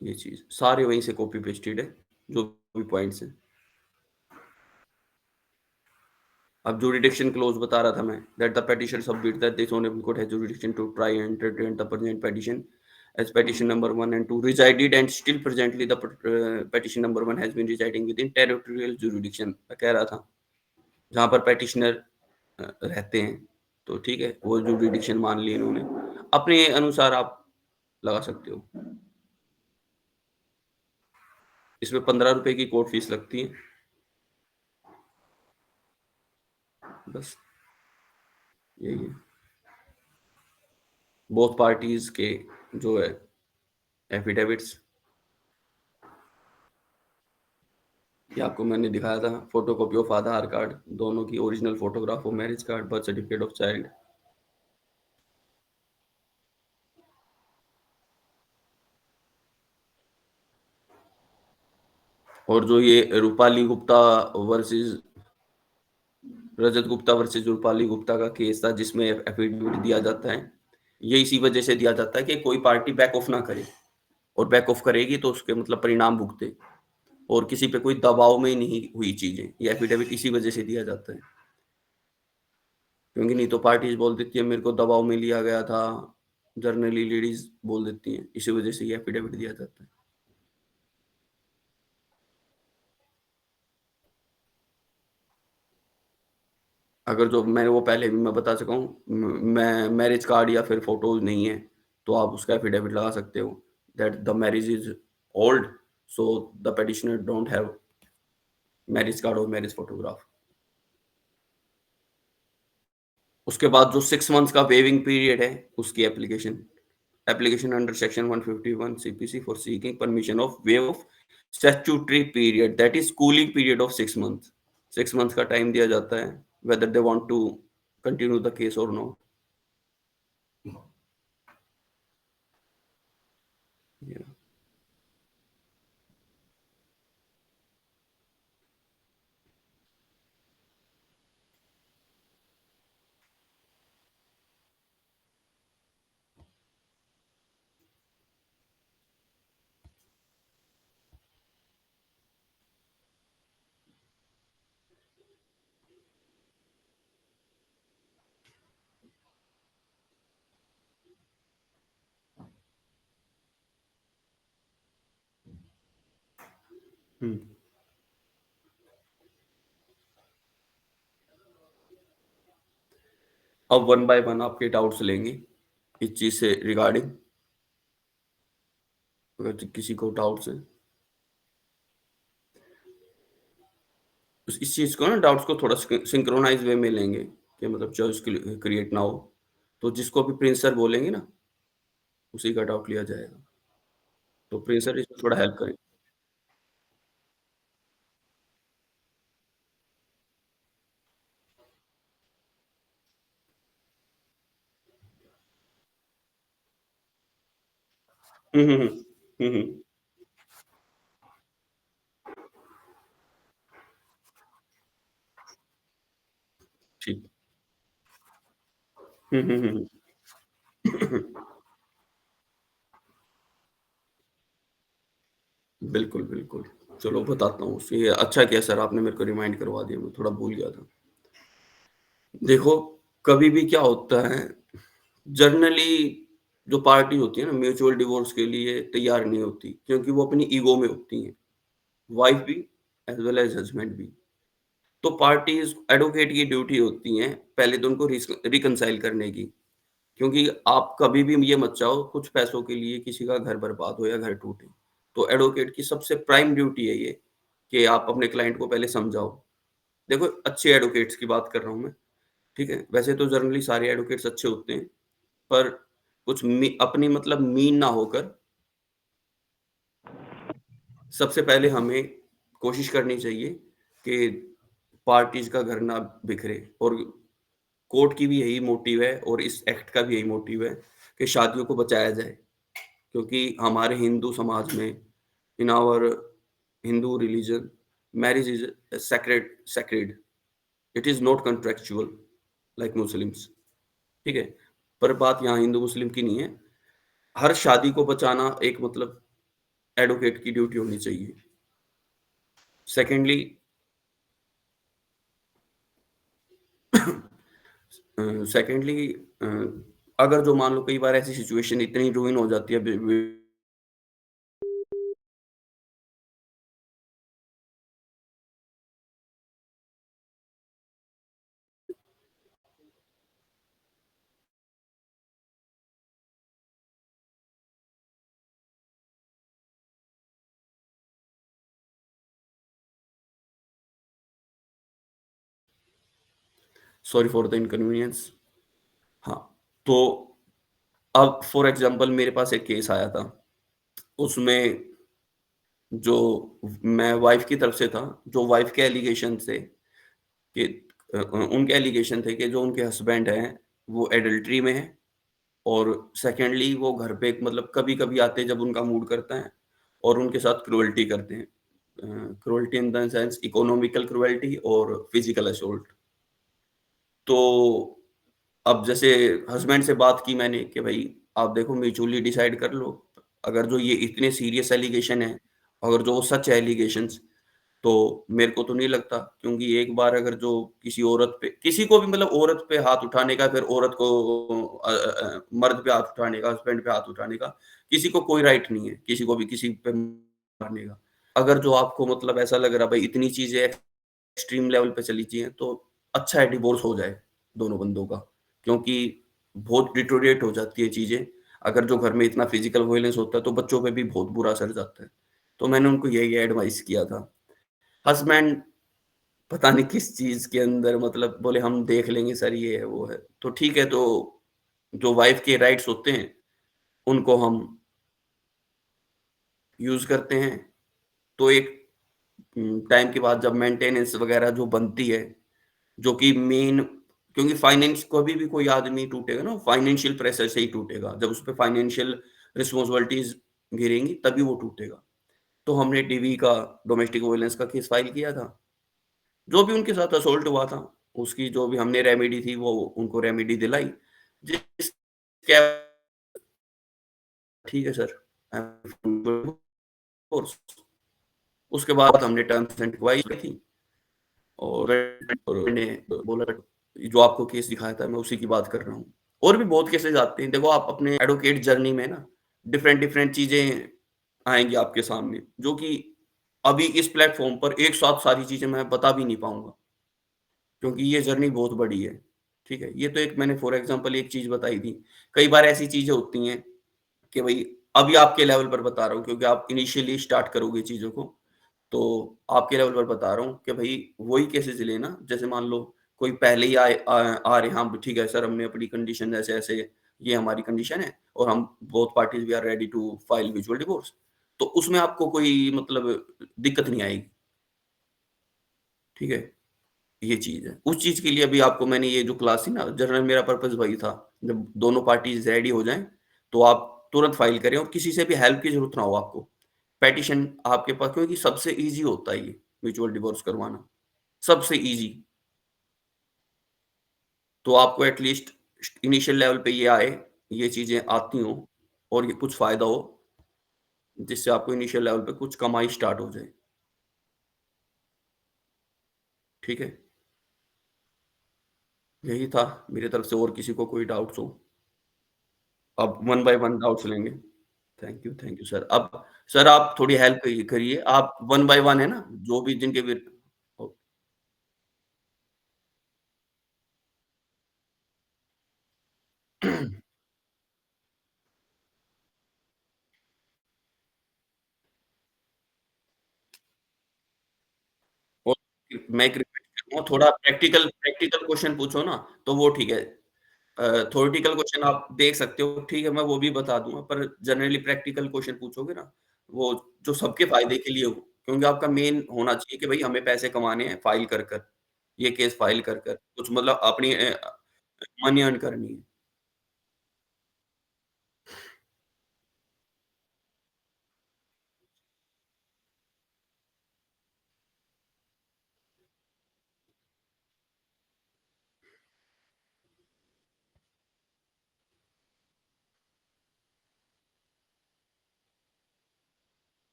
ये चीज़ सारे वहीं से कॉपी पेस्टेड है, जो भी पॉइंट्स हैं। अब jurisdiction क्लॉज़ बता रहा था मैं, that the petition submit that this honorable court has jurisdiction to try and entertain the present petition as petition number 1 and 2 resided and still presently the petition number 1 has been residing within territorial jurisdiction कह रहा था, जहाँ पर petitioner रहते हैं, तो ठीक है, वो jurisdiction मान ली इन्होंने। अपने अनुसार आप लगा सकते हो। इसमें ₹15 की कोर्ट फीस लगती है, बस यही है। बोथ पार्टीज़ के जो है एफिडेविट्स, ये आपको मैंने दिखाया था, फोटोकॉपी ऑफ आधार कार्ड, दोनों की original photograph of marriage card, birth certificate of child. और जो ये रूपाली गुप्ता वर्सेस रजत गुप्ता वर्सेस रूपाली गुप्ता का केस था, जिसमें एफिडेविट दिया जाता है, ये इसी वजह से दिया जाता है कि कोई पार्टी बैक ऑफ ना करे, और बैक ऑफ करेगी तो उसके मतलब परिणाम भुगते, और किसी पे कोई दबाव में ही नहीं हुई चीजें, ये एफिडेविट इसी वजह से दिया जाता है। क्योंकि नहीं तो पार्टीज बोल देती है मेरे को दबाव में लिया गया था, जर्नली लेडीज बोल देती हैं, इसी वजह से ये एफिडेविट दिया जाता है। अगर जो मैंने वो पहले भी मैं बता चुका हूँ, मैं मैरिज कार्ड या फिर फोटोज नहीं है, तो आप उसका एफिडेविट लगा सकते हो that the marriage is old, so the petitioner don't have marriage card और मैरिज फोटोग्राफ। उसके बाद जो 6 मंथ्स का वेविंग पीरियड है, उसकी application under section 151 CPC for seeking permission of waive of statutory period, that is cooling period of 6 month. 6 months का time दिया जाता है, whether they want to continue the case और नो। अब one by one आपके doubts लेंगे इस चीज से रिगार्डिंग, अगर किसी को डाउट्स है इस चीज को ना, डाउट्स को थोड़ा सिंक्रोनाइज वे में लेंगे, कि मतलब चॉइस क्रिएट ना हो, तो जिसको भी प्रिंस सर बोलेंगे ना, उसी का डाउट लिया जाएगा, तो प्रिंस सर इसमें थोड़ा हेल्प करें। हम्म हम्म हम्म हम्म, ठीक। हम्म। बिल्कुल बिल्कुल, चलो बताता हूँ, ये अच्छा किया सर आपने मेरे को रिमाइंड करवा दिया, मैं थोड़ा भूल गया था। देखो, कभी भी क्या होता है, जनरली जो पार्टी होती है ना, म्यूचुअल डिवोर्स के लिए तैयार नहीं होती, क्योंकि वो अपनी ईगो में होती हैं, वाइफ भी एज वेल एज हस्बैंड भी। तो पार्टीज एडवोकेट की ड्यूटी होती है पहले तो उनको रिकंसाइल करने की, क्योंकि आप कभी भी ये मत चाहो कुछ पैसों के लिए किसी का घर बर्बाद हो या घर टूटे। तो एडवोकेट की सबसे प्राइम ड्यूटी है ये, कि आप अपने क्लाइंट को पहले समझाओ। देखो, अच्छे एडवोकेट्स की बात कर रहा हूँ मैं, ठीक है? वैसे तो जनरली सारे एडवोकेट्स अच्छे होते हैं, पर कुछ अपनी मतलब मीन ना होकर, सबसे पहले हमें कोशिश करनी चाहिए कि पार्टीज का घर ना बिखरे, और कोर्ट की भी यही मोटिव है और इस एक्ट का भी यही मोटिव है कि शादियों को बचाया जाए, क्योंकि हमारे हिंदू समाज में, in our Hindu religion, marriage is sacred, it is not contractual like Muslims, ठीक है? पर बात यहाँ हिंदू मुस्लिम की नहीं है, हर शादी को बचाना एक मतलब एडवोकेट की ड्यूटी होनी चाहिए। सेकेंडली सेकेंडली अ, अगर जो मान लो कई बार ऐसी सिचुएशन इतनी रूइन हो जाती है सॉरी फॉर द इनकन्वीनियंस। हाँ, तो अब फॉर एग्ज़ाम्पल मेरे पास एक केस आया था। उसमें जो मैं वाइफ़ की तरफ से था, जो वाइफ़ के एलिगेशन थे कि उनके एलिगेशन थे कि जो उनके हस्बैंड हैं, वो एडल्टरी में हैं और सेकंडली वो घर पे मतलब कभी-कभी आते हैं जब उनका मूड करता है और उनके साथ क्रूरटी करते हैं। Cruelty in the sense economical cruelty और फिजिकल असॉल्ट। तो अब जैसे हस्बैंड से बात की मैंने कि भई आप देखो म्यूचुअली डिसाइड कर लो। अगर जो ये इतने सीरियस एलिगेशन हैं, अगर जो सच है एलिगेशंस तो मेरे को तो नहीं लगता क्योंकि एक बार अगर जो किसी औरत पे किसी को भी मतलब औरत पे हाथ उठाने का फिर औरत को मर्द पे हाथ उठाने का, हस्बैंड पे हाथ उठाने का, किसी को कोई राइट नहीं है, किसी को भी किसी पे मारने का। अगर जो आपको मतलब ऐसा लग रहा है भाई इतनी चीज़ें एक्सट्रीम लेवल पे चली चाहिए तो अच्छा है डिवोर्स हो जाए दोनों बंदों का। क्योंकि बहुत डिटेरियोरेट हो जाती है चीज़ें। अगर जो घर में इतना फिजिकल वायलेंस होता है तो बच्चों पे भी बहुत बुरा असर जाता है। तो मैंने उनको यही एडवाइस किया था। हस्बैंड पता नहीं किस चीज़ के अंदर मतलब बोले हम देख लेंगे सर ये है, वो है। तो ठीक है तो जो वाइफ़ के राइट्स होते हैं, उनको हम यूज़ करते हैं। तो एक टाइम के बाद जब मेंटेनेंस वग़ैरह जो बनती है, जो कि मेन क्योंकि फाइनेंस कभी भी कोई आदमी टूटेगा ना फाइनेंशियल प्रेशर से ही टूटेगा। जब उस पे फाइनेंशियल रिस्पॉन्सिबिलिटीज़ गिरेंगी तभी वो टूटेगा। तो हमने डीवी का डोमेस्टिक वायलेंस का केस फाइल किया था। जो भी उनके साथ असॉल्ट हुआ था, उसकी जो भी हमने रेमेडी थी वो उनको रेमेडी दिलाई। जिसके ठीक है सर कोर्स उसके बाद हमने टर्म्स एंड क्वाइस की थी और मैंने बोला जो आपको केस दिखाया था मैं उसी की बात कर रहा हूँ। और भी बहुत केसेज़ आते हैं। देखो आप अपने एडवोकेट जर्नी में ना डिफरेंट चीज़ें आएँगी आपके सामने, जो कि अभी इस प्लेटफ़ॉर्म पर एक साथ सारी चीज़ें मैं बता भी नहीं पाऊँगा। क्योंकि ये जर्नी बहुत बड़ी है, ठीक है? ये तो एक मैंने फॉर एग्ज़ाम्पल एक चीज़ बताई थी। कई बार ऐसी चीज़ें होती हैं कि भई अभी आपके लेवल पर बता रहा हूँ क्योंकि आप इनिशियली स्टार्ट करोगे चीज़ों को, तो आपके लेवल पर बता रहा हूँ कि भई वही केसेज़ लेना जैसे मान लो कोई पहले ही आ रहे हाँ, ठीक है सर हमने अपनी कंडीशन ऐसे-ऐसे ये हमारी कंडीशन है और हम both parties we are ready to file mutual divorce. तो उसमें आपको कोई मतलब दिक्कत नहीं आएगी, ठीक है? ये चीज़ है। उस चीज़ के लिए अभी आपको मैंने ये जो क्लास थी ना जनरल मेरा पर्पज़ वही था। जब दोनों पार्टीज़ रेडी हो जाएँ, तो आप तुरंत फाइल करें और किसी से भी हेल्प की ज़रूरत ना हो आपको। पेटिशन आपके पास क्योंकि सबसे ईज़ी होता है ये म्यूचुअल डिवोर्स करवाना, सबसे ईज़ी। तो आपको एट लीस्ट इनिशियल लेवल पे ये आए, ये चीज़ें आती हों और ये कुछ फ़ायदा हो, जिससे आपको इनिशियल लेवल पे कुछ कमाई स्टार्ट हो जाए। ठीक है? यही था मेरी तरफ से और किसी को कोई डाउट्स हो? अब वन बाय वन डाउट्स लेंगे। Thank you sir. अब सर आप थोड़ी हेल्प करिए, आप वन बाय वन है ना, जो भी जिनके भी ओ और मैं एक रिक्वेस्ट करूँगा थोड़ा प्रैक्टिकल प्रैक्टिकल क्वेश्चन पूछो ना, तो वो ठीक है। थ्योरेटिकल क्वेश्चन आप देख सकते हो, ठीक है, मैं वो भी बता दूँगा, पर जनरली प्रैक्टिकल क्वेश्चन पूछोगे ना, वो जो सबके फ़ायदे के लिए हो, क्योंकि आपका मेन होना चाहिए कि भई हमें पैसे कमाने हैं फाइल कर कर, ये केस फाइल कर कर, कुछ मतलब अपनी मनी अर्न करनी है।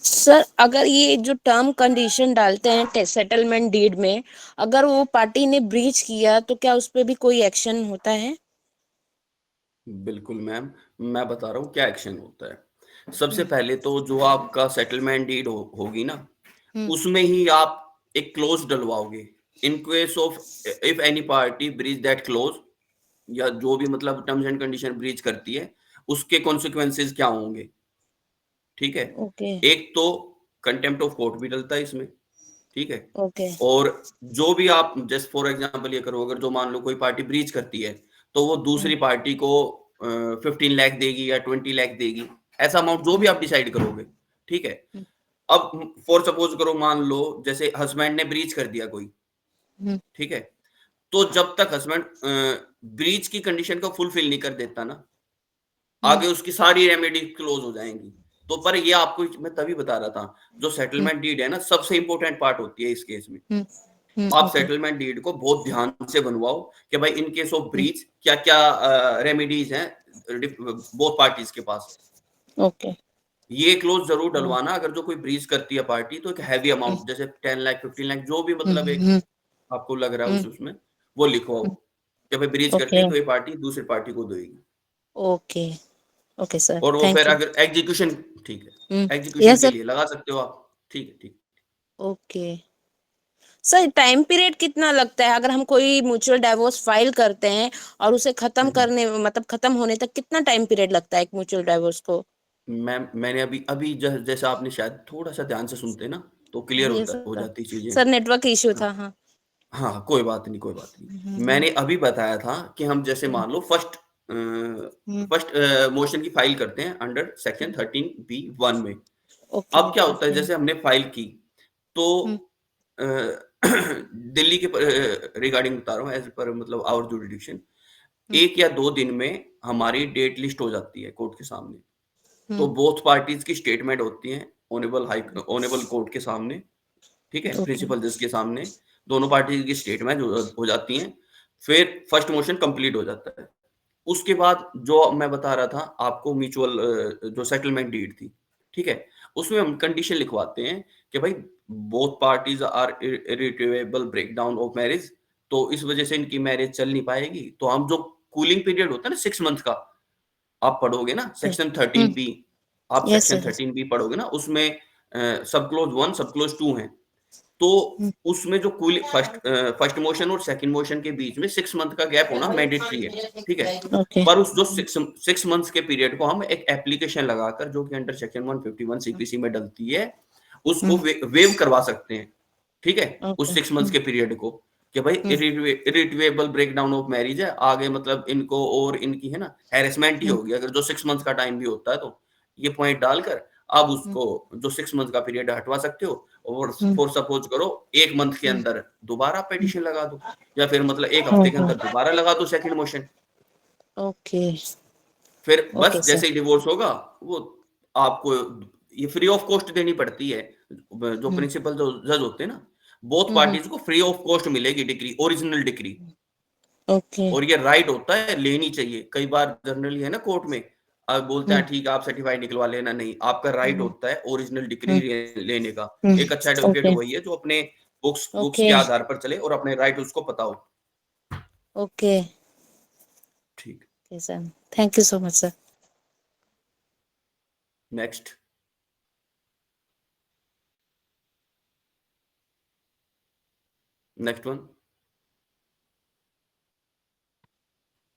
सर अगर ये जो टर्म कंडीशन डालते हैं सेटलमेंट डीड में, अगर वो पार्टी ने ब्रीच किया तो क्या उस पे भी कोई एक्शन होता है? बिल्कुल मैम, मैं बता रहा हूँ क्या एक्शन होता है। सबसे हम्म। पहले तो जो आपका सेटलमेंट डीड होगी ना, हम्म। उसमें ही आप एक क्लॉज़ डलवाओगे। In case of if any party breach that clause, या जो भी मतलब टर्म्स एंड कंडीशन ब्रीच करती है, उसके कॉन्सिक्वेंसेज़ क्या होंगे, ठीक है? ओके। एक तो कंटेम्प्ट ऑफ कोर्ट भी डलता है इसमें, ठीक है? ओके। और जो भी आप जस्ट फॉर एग्ज़ाम्पल ये करो, अगर जो मान लो कोई पार्टी ब्रीच करती है, तो वो हम्म। दूसरी पार्टी को 15 लाख देगी या 20 लाख देगी, ऐसा अमाउंट जो भी हम्म। आप डिसाइड करोगे, ठीक है? हम्म। अब फॉर सपोज़ करो, मान लो जैसे हस्बैंड ने ब्रीच कर दिया कोई, हम्म। ठीक है? तो जब तक हस्बैंड ब्रीच की कंडीशन को फुलफिल नहीं कर देता ना, हम्म। आगे उसकी सारी रेमेडी क्लोज़ हो जाएँगी। तो पर ये आपको मैं तभी बता रहा था, जो हम्म। सेटलमेंट डीड है ना, सबसे इम्पोर्टेंट पार्ट होती है इस केस में। हम्म। आप ओके। सेटलमेंट डीड को बहुत ध्यान से बनवाओ कि भाई इन केस ऑफ हम्म। ब्रीच क्या-क्या रेमेडीज़ हैं बोथ पार्टीज़ के पास। ओके। ये क्लॉज़ ज़रूर हम्म। डलवाना, अगर जो कोई ब्रीच करती है पार्टी, तो एक हेवी हम्म। अमाउंट जैसे 10 लाख, 15 लाख जो भी मतलब एक हम्म। आपको लग रहा है हम्म। उसमें, वो लिखवाओ हम्म। कि भाई ब्रीच करती ओके। है तो ये पार्टी दूसरी पार्टी को देगी। ओके। ओके सर, और वो फिर थैंक यू। अगर एग्जीक्यूशन, ठीक हम्म। है, एग्जीक्यूशन यस के सर। लिए लगा सकते हो आप। ठीक है, ठीक। ओके सर, टाइम पीरियड कितना लगता है अगर हम कोई म्यूचुअल डाइवोर्स फाइल करते हैं और उसे खत्म हुँ, हुँ। करने, मतलब खत्म होने तक कितना टाइम पीरियड लगता है एक म्यूचुअल डाइवोर्स को? मैंने अभी अभी जैसा आपने शायद थोड़ा-सा ध्यान से सुनते ना, तो क्लियर यस हो सर। जाती चीज़ें। सर नेटवर्क इश्यू हाँ, था, हाँ। हाँ, कोई बात नहीं, कोई बात नहीं। हम्म। मैंने अभी बताया था कि हम जैसे हम्म। मान लो हम्म। फर्स्ट मोशन की फाइल करते हैं अंडर सेक्शन हम्म। 13B1 में। ओके। अब क्या होता है, ओके। जैसे हमने फाइल की, तो हम्म। अ, दिल्ली के रिगार्डिंग बता रहा हूँ, एज़ पर मतलब आवर जुरिडिक्शन, हम्म। 1 या 2 दिन में हमारी डेट लिस्ट हो जाती है कोर्ट के सामने। तो हम्म। बोथ पार्टीज़ की स्टेटमेंट होती है ऑनेबल कोर्ट के सामने, ठीक है? ओके। प्रिंसिपल जज के सामने, दोनों पार्टीज़ की स्टेटमेंट हो जाती हैं। फिर फर्स्ट मोशन कंप्लीट हो जाता है। उसके बाद जो मैं बता रहा था आपको, म्यूचुअल जो सेटलमेंट डीड थी, ठीक है? उसमें हम कंडीशन लिखवाते हैं कि भाई both parties are irretrievable breakdown of marriage, तो इस वजह से इनकी मैरिज चल नहीं पाएगी। तो हम जो कूलिंग पीरियड होता है ना 6 मंथ का, आप पढ़ोगे ना ओके। Section hmm. 13 बी, आप yes section sir, yes. 13 B पढ़ोगे ना, उसमें सब क्लॉज़ 1 सब क्लॉज़ 2 हैं। तो हम्म। उसमें जो फर्स्ट मोशन और सेकंड मोशन के बीच में 6 मंथ का गैप होना मैंडेटरी है, ठीक है? ओके। पर उस जो 6 मंथ्स के पीरियड को हम एक एप्लीकेशन लगाकर, जो कि अंडर सेक्शन 151 सीपीसी में डलती है, उसको हम्म। वेव करवा सकते हैं, ठीक है? ओके। उस 6 मंथ्स के पीरियड को, कि भाई हम्म। इर्रिट्रेवेबल ब्रेकडाउन ऑफ मैरिज है, आगे मतलब इनको और इनकी है ना हैरेसमेंट ही हम्म। होगी, अगर जो 6 मंथ्स का टाइम भी होता है तो। ये पॉइंट डालकर आप हम्म। उसको जो 6 मंथ का पीरियड है हटवा सकते हो, और हम्म। फॉर सपोज करो 1 मंथ के हम्म। अंदर दोबारा पिटीशन लगा दो, या फिर मतलब 1 हफ्ते के ओके। अंदर दोबारा लगा दो सेकंड मोशन। ओके। फिर बस ओके सर। जैसे ही डिवोर्स होगा, वो आपको ये फ्री ऑफ कॉस्ट देनी पड़ती है। जो हम्म। प्रिंसिपल जो जज होते हैं ना, बोथ हम्म। पार्टीज को फ्री ऑफ कॉस्ट मिलेगी डिग्री, ओरिजिनल डिग्री। ओके। और ये राइट होता है, लेनी चाहिए। कई बार जनरली है ना कोर्ट में बोलते हम्म। हैं ठीक है आप सर्टिफाइड निकलवा लेना, नहीं, आपका राइट हम्म। होता है ओरिजिनल डिग्री हम्म। लेने का। हम्म। एक अच्छा एडवोकेट ओके। वही है जो अपने बुक्स बुक्स ओके। के आधार पर चले और अपने राइट उसको पता हो। ओके। ठीक। Okay sir, thank you so much sir. Next. Next one.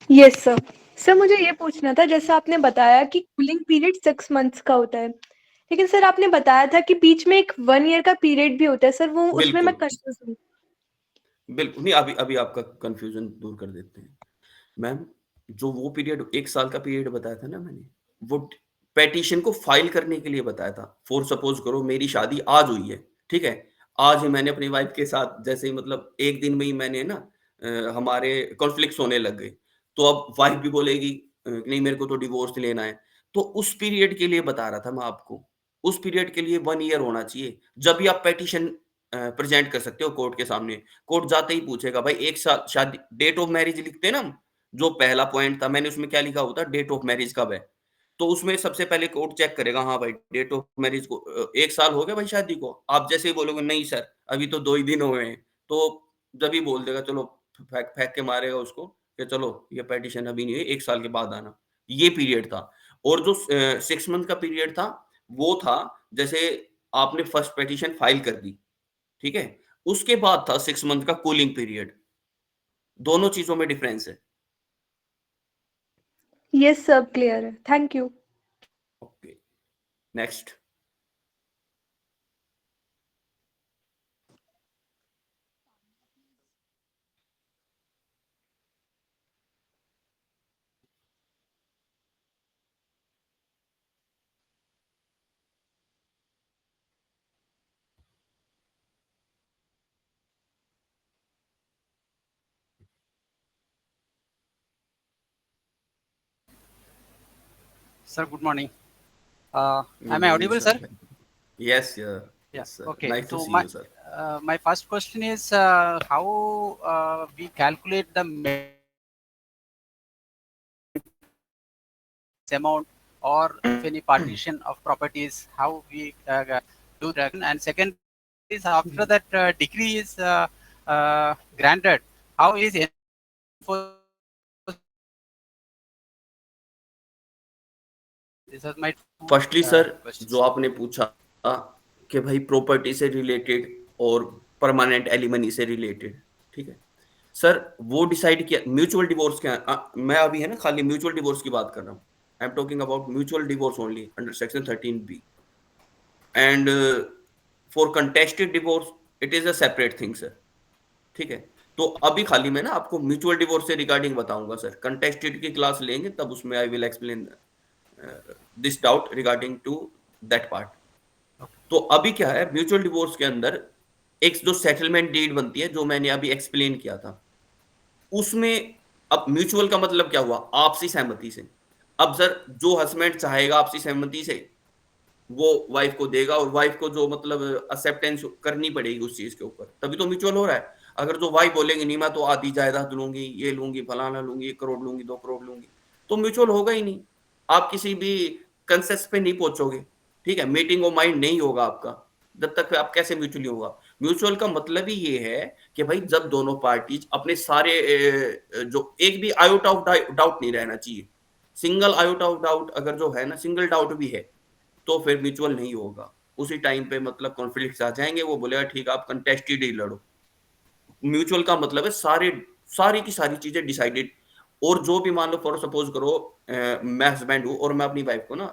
Yes sir. Sir मुझे ये पूछना था, जैसे आपने बताया कि कूलिंग पीरियड 6 मंथ्स का होता है, लेकिन सर आपने बताया था कि बीच में एक 1 ईयर का पीरियड भी होता है सर, वो उसमें मैं बिल्कुल, कंफ्यूज हूँ। बिल्कुल। नहीं, अभी अभी आपका कन्फ्यूज़न दूर कर देते हैं। मैम, जो वो पीरियड 1 साल का पीरियड बताया था ना मैंने, वो पेटिशन को फाइल करने के लिए बताया था। फॉर सपोज़ करो मेरी शादी आज हुई है, ठीक है? आज ही मैंने अपनी वाइफ़ के साथ जैसे ही मतलब 1 दिन में ही मैंने ना हमारे कॉन्फ्लिक्ट्स होने लग गए, तो अब वाइफ भी बोलेगी नहीं मेरे को तो डिवोर्स लेना है। तो उस पीरियड के लिए बता रहा था मैं आपको, उस पीरियड के लिए 1 ईयर होना चाहिए। जब भी आप पिटीशन प्रेज़ेंट कर सकते हो कोर्ट के सामने, कोर्ट जाते ही पूछेगा भाई 1 साल शादी डेट ऑफ मैरिज लिखते हैं ना हम, जो पहला पॉइंट था मैंने उसमें क्या लिखा होता डेट ऑफ मैरिज कब है? तो उसमें सबसे पहले कोर्ट चेक करेगा, हाँ भाई डेट ऑफ मैरिज को 1 साल हो गया भाई शादी को। आप जैसे ही बोलोगे नहीं सर, अभी तो 2 ही दिन हुए हैं, तो जब ही बोल देगा चलो फेंक फेंक के मारेगा उसको कि चलो ये पिटीशन अभी नहीं है, 1 साल के बाद आना। ये पीरियड था और जो 6 मंथ का पीरियड था, वो था जैसे आपने फर्स्ट पिटीशन फाइल कर दी, ठीक है? उसके बाद था 6 मंथ का कूलिंग पीरियड। दोनों चीज़ों में डिफरेंस है। यस सब क्लियर है, thank you. Okay, next. Sir, good morning. Good Am I morning audible, sir. sir? Yes sir, Yeah. Yes sir, Okay. Nice to So see you sir. my first question is how we calculate the amount or if any partition of properties, how we do that. And second is after that decree is granted, how is enforced? This is my two firstly sir, questions. जो आपने पूछा कि भाई property से related और permanent alimony से related, ठीक है? सर वो डिसाइड किया म्यूचुअल डिवोर्स क्या मैं अभी है ना खाली म्यूचुअल डिवोर्स की बात कर रहा हूँ। I am talking about mutual divorce only under section 13B and for contested divorce it is a separate thing sir, ठीक है? तो अभी खाली मैं ना आपको म्यूचुअल डिवोर्स से रिगार्डिंग बताऊँगा सर, कंटेस्टेड की क्लास लेंगे तब उसमें I will explain this doubt regarding to that part. तो अभी क्या है म्यूचुअल डिवोर्स के अंदर एक जो सेटलमेंट डीड बनती है जो मैंने अभी एक्सप्लेन किया था, उसमें अब म्यूचुअल का मतलब क्या हुआ? आपसी सहमति से। अब सर जो हस्बैंड चाहेगा आपसी सहमति से, वो वाइफ को देगा और वाइफ को जो मतलब एक्सेप्टेंस करनी पड़ेगी उस चीज़ के ऊपर, तभी तो म्यूचुअल हो रहा है। अगर जो वाइफ बोलेंगी नहीं मैं तो आधी जायदाद लूँगी, ये लूँगी, फलाना लूँगी, 1 करोड़ लूँगी, 2 करोड़ लूँगी, तो म्यूचुअल होगा ही नहीं। आप किसी भी कंसेंसस पे नहीं पहुँचोगे, ठीक है? मीटिंग ऑफ माइंड नहीं होगा आपका, जब तक आप कैसे म्यूचुअली होगा? म्यूचुअल का मतलब ही ये है कि भाई जब दोनों पार्टीज़ अपने सारे जो एक भी आयोटा ऑफ डाउट नहीं रहना चाहिए। सिंगल आयोटा ऑफ डाउट अगर जो है ना, सिंगल डाउट भी है, तो फिर म्यूचुअल नहीं होगा। उसी टाइम पे मतलब कॉन्फ्लिक्ट्स आ जाएँगे, वो बोलेगा ठीक है आप कंटेस्टेड ही लड़ो। म्यूचुअल का मतलब है सारी की सारी चीज़ें डिसाइडेड और जो भी मान लो फॉर सपोज़ करो मैं हस्बैंड हूँ और मैं अपनी वाइफ को ना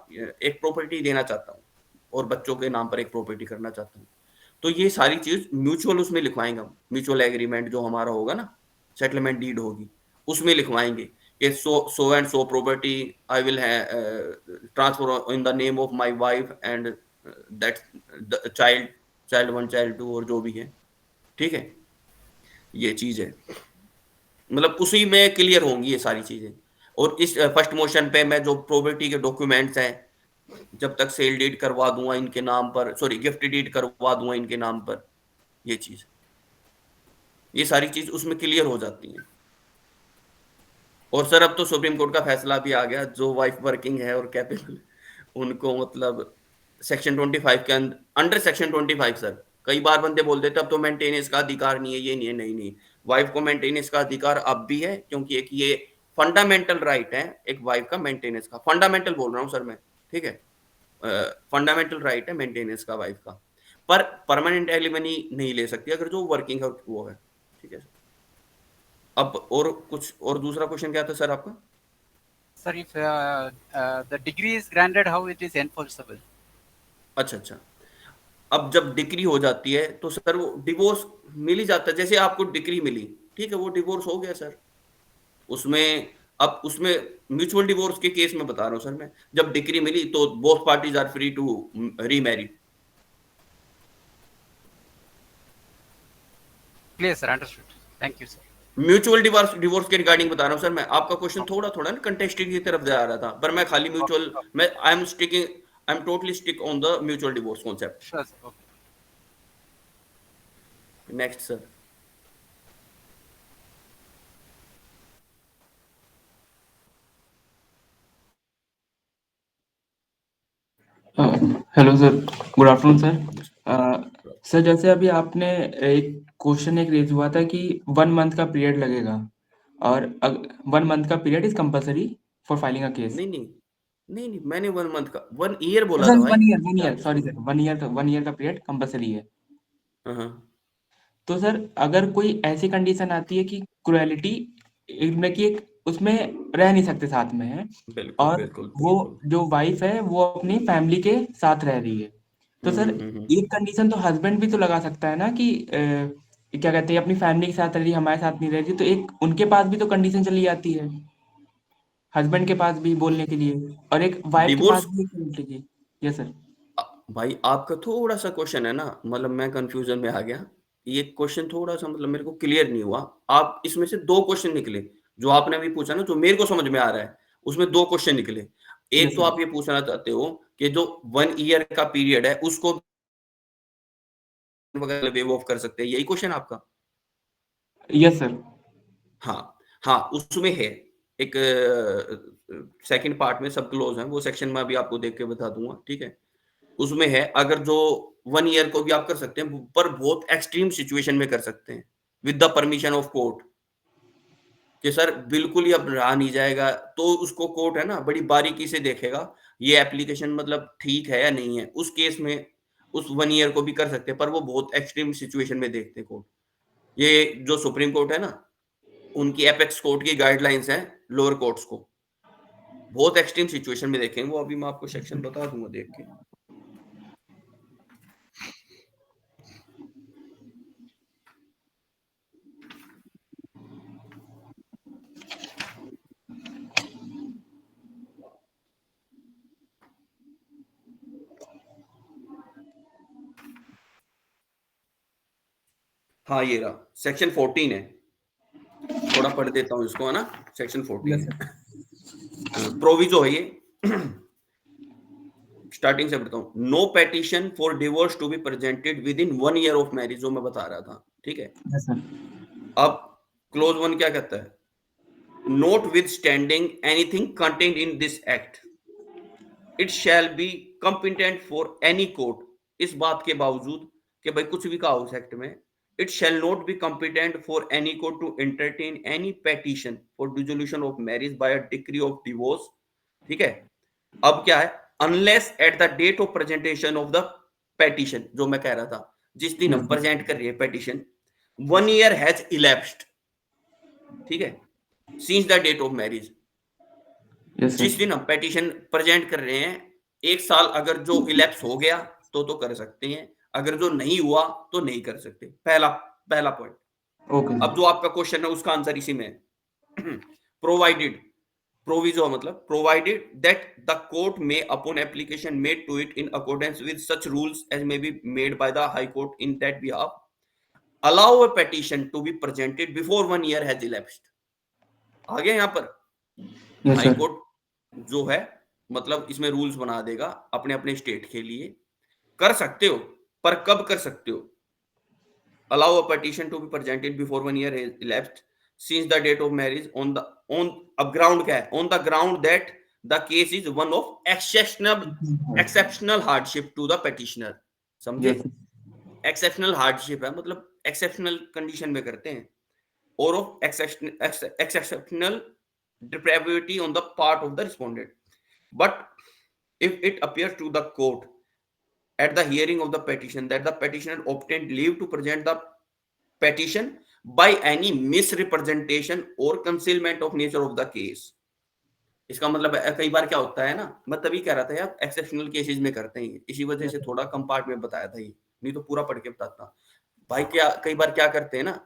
एक प्रॉपर्टी देना चाहता हूँ और बच्चों के नाम पर एक प्रॉपर्टी करना चाहता हूँ। तो ये सारी चीज़ म्यूचुअल उसमें लिखवाएँगे हम, म्यूचुअल एग्रीमेंट जो हमारा होगा ना, सेटलमेंट डीड होगी, उसमें लिखवाएँगे कि so and so property I will transfer in the name of my wife and that the child 1 child 2 और जो भी है, ठीक है? ये चीज़ है। मतलब उसी में क्लियर होंगी ये सारी चीज़ें और इस फर्स्ट मोशन पे मैं जो प्रॉपर्टी के डॉक्यूमेंट्स हैं, जब तक सेल डीड करवा दूँगा इनके नाम पर सॉरी गिफ्ट डीड करवा दूँगा इनके नाम पर, ये चीज़। ये सारी चीज़ उसमें क्लियर हो जाती हैं। और सर अब तो सुप्रीम कोर्ट का फैसला भी आ गया, जो वाइफ वर्किंग है और कैपेबल उनको मतलब सेक्शन 25 के अंडर सेक्शन 25 सर, कई बार बंदे बोल देते अब तो मेंटेनेंस का अधिकार नहीं है, ये नहीं है, नहीं। वाइफ को मेंटेनेंस का अधिकार अब भी है क्योंकि एक ये फंडामेंटल राइट है, एक वाइफ का मेंटेनेंस का, फंडामेंटल बोल रहा हूँ सर मैं, ठीक है? फंडामेंटल राइट है मेंटेनेंस का वाइफ का, पर परमानेंट एलिमनी नहीं ले सकती अगर जो वर्किंग है वो है, ठीक है सर? अब और कुछ और दूसरा क्वेश्चन क्या था सर आपका? Sir, if the degree is granted, how it is enforceable? अच्छा। अब जब डिक्री हो जाती है तो सर वो डिवोर्स मिल ही जाता है, जैसे आपको डिक्री मिली, ठीक है? वो डिवोर्स हो गया सर। उसमें अब उसमें म्यूचुअल डिवोर्स के केस में बता रहा हूँ सर मैं, जब डिक्री मिली तो both parties are free to remarry. Clear, sir. Understood. Thank you, sir. Mutual divorce के रिगार्डिंग बता रहा हूँ सर मैं। आपका क्वेश्चन थोड़ा ना कंटेक्स्ट की तरफ जा रहा था, पर मैं खाली म्यूचुअल, मैं I am totally stick on the mutual divorce concept. Sure, sir. Okay. Next sir. Hello sir, good afternoon sir. Sir जैसे अभी आपने एक क्वेश्चन एक रेज हुआ था कि 1 मंथ का पीरियड लगेगा, और 1 मंथ का period is compulsory for filing a case. नहीं, मैंने 1 मंथ का 1 ईयर बोला था सर भाई। 1 ईयर क्या सॉरी सुन। सर, 1 ईयर का पीरियड कंपलसरी है। हाँ, तो सर अगर कोई ऐसी कंडीशन आती है कि क्रुएलिटी में कि एक उसमें रह नहीं सकते साथ में है, बिल्कुल और बिल्कुल वो बिल्कुल। जो वाइफ है वो अपनी फैमिली के साथ रह रही है, तो सर हम्म। एक कंडीशन तो हस्बैंड भी तो लगा सकता है ना कि क्या कहते हैं, अपनी फैमिली के साथ रह रही है, हमारे साथ नहीं रह रही, तो एक उनके पास भी तो कंडीशन चली जाती है, हस्बैंड के पास भी बोलने के लिए, और एक वाइफ के पास डिवोर्स भी बोलने के लिए। Yes sir. भाई आपका थोड़ा सा क्वेश्चन है ना, मतलब मैं कंफ्यूजन में आ गया। ये क्वेश्चन थोड़ा सा मतलब मेरे को क्लियर नहीं हुआ। आप इसमें से 2 क्वेश्चन निकले, जो आपने अभी पूछा ना, जो मेरे को समझ में आ रहा है, उसमें 2 क्वेश्चन निकले। एक यस तो सर। आप ये पूछना चाहते हो कि जो 1 ईयर का पीरियड है, उसको वगैरह वेव ऑफ कर सकते हैं, यही क्वेश्चन आपका? Yes sir. हाँ, हाँ, उसमें है एक सेकंड पार्ट में सब क्लॉज़ हैं, वो सेक्शन में अभी आपको देख के बता दूँगा, ठीक है? उसमें है, अगर जो 1 ईयर को भी आप कर सकते हैं, पर बहुत एक्सट्रीम सिचुएशन में कर सकते हैं, with the permission of court, कि सर बिल्कुल ही अब रहा नहीं जाएगा, तो उसको कोर्ट है ना बड़ी बारीकी से देखेगा, ये एप्लीकेशन मतलब ठीक है या नहीं है। उस केस में उस 1 ईयर को भी कर सकते हैं, पर वो बहुत एक्सट्रीम सिचुएशन में देखते हैं कोर्ट। ये जो सुप्रीम कोर्ट है ना, उनकी एपेक्स कोर्ट की गाइडलाइंस हैं लोअर कोर्ट्स को, बहुत एक्सट्रीम सिचुएशन में देखेंगे वो। अभी मैं आपको सेक्शन बता दूँगा देख के। हाँ, ये रहा, सेक्शन 14 है। थोड़ा पढ़ देता हूँ इसको, है ना? सेक्शन 14 यस है। सर। प्रोविजो है ये। स्टार्टिंग से बताता हूँ। No petition for divorce to be presented within 1 year of marriage, जो मैं बता रहा था, ठीक है? Yes sir. अब क्लोज 1 क्या कहता है? Notwithstanding anything contained in this act, it shall be competent for any court. इस बात के बावजूद कि भाई कुछ भी कहा उस एक्ट में, it shall not be competent for any court to entertain any petition for dissolution of marriage by a decree of divorce, ठीक है? अब क्या है? Unless at the date of presentation of the petition, जो मैं कह रहा था, जिस दिन हम यस सर। प्रेजेंट कर रहे हैं पेटिशन, 1 ईयर हैज इलेप्स्ड, ठीक है, since the date of marriage. Yes जिस सर। दिन हम पेटिशन प्रेजेंट कर रहे हैं, 1 साल अगर जो इलेप्स हो गया तो कर सकते हैं, अगर जो नहीं हुआ तो नहीं कर सकते। पहला पहला पॉइंट। ओके अब जो आपका क्वेश्चन है उसका आंसर इसी में है। प्रोवाइडेड, प्रोविजो मतलब प्रोवाइडेड दैट द कोर्ट में upon application made to it in accordance with such rules as may be made by the high court in that behalf, allow a petition to be presented before 1 year has elapsed. आगे यहाँ पर yes high sir. Court जो है, मतलब इसमें rules बना देगा अपने अपने स्टेट के लिए। कर सकते हो, पर कब कर सकते हो? Allow a petition to be presented before 1 year elapsed since the date of marriage on the on अब ग्राउंड क्या है? On the ground that the case is one of exceptional hardship to the petitioner. समझे? Yes. Exceptional hardship है, मतलब exceptional condition में करते हैं, और of exceptional depravity on the part of the respondent. But if it appears to the court at the hearing of the petition that the petitioner obtained leave to present the petition by any misrepresentation or concealment of nature of the case, इसका मतलब कई बार क्या होता है ना, मैं तभी कह रहा था यार एक्सेप्शनल केसेस में करते हैं, इसी वजह से थोड़ा कम पार्ट में बताया था ये, नहीं तो पूरा पढ़ के बताता भाई। क्या कई बार क्या करते हैं ना,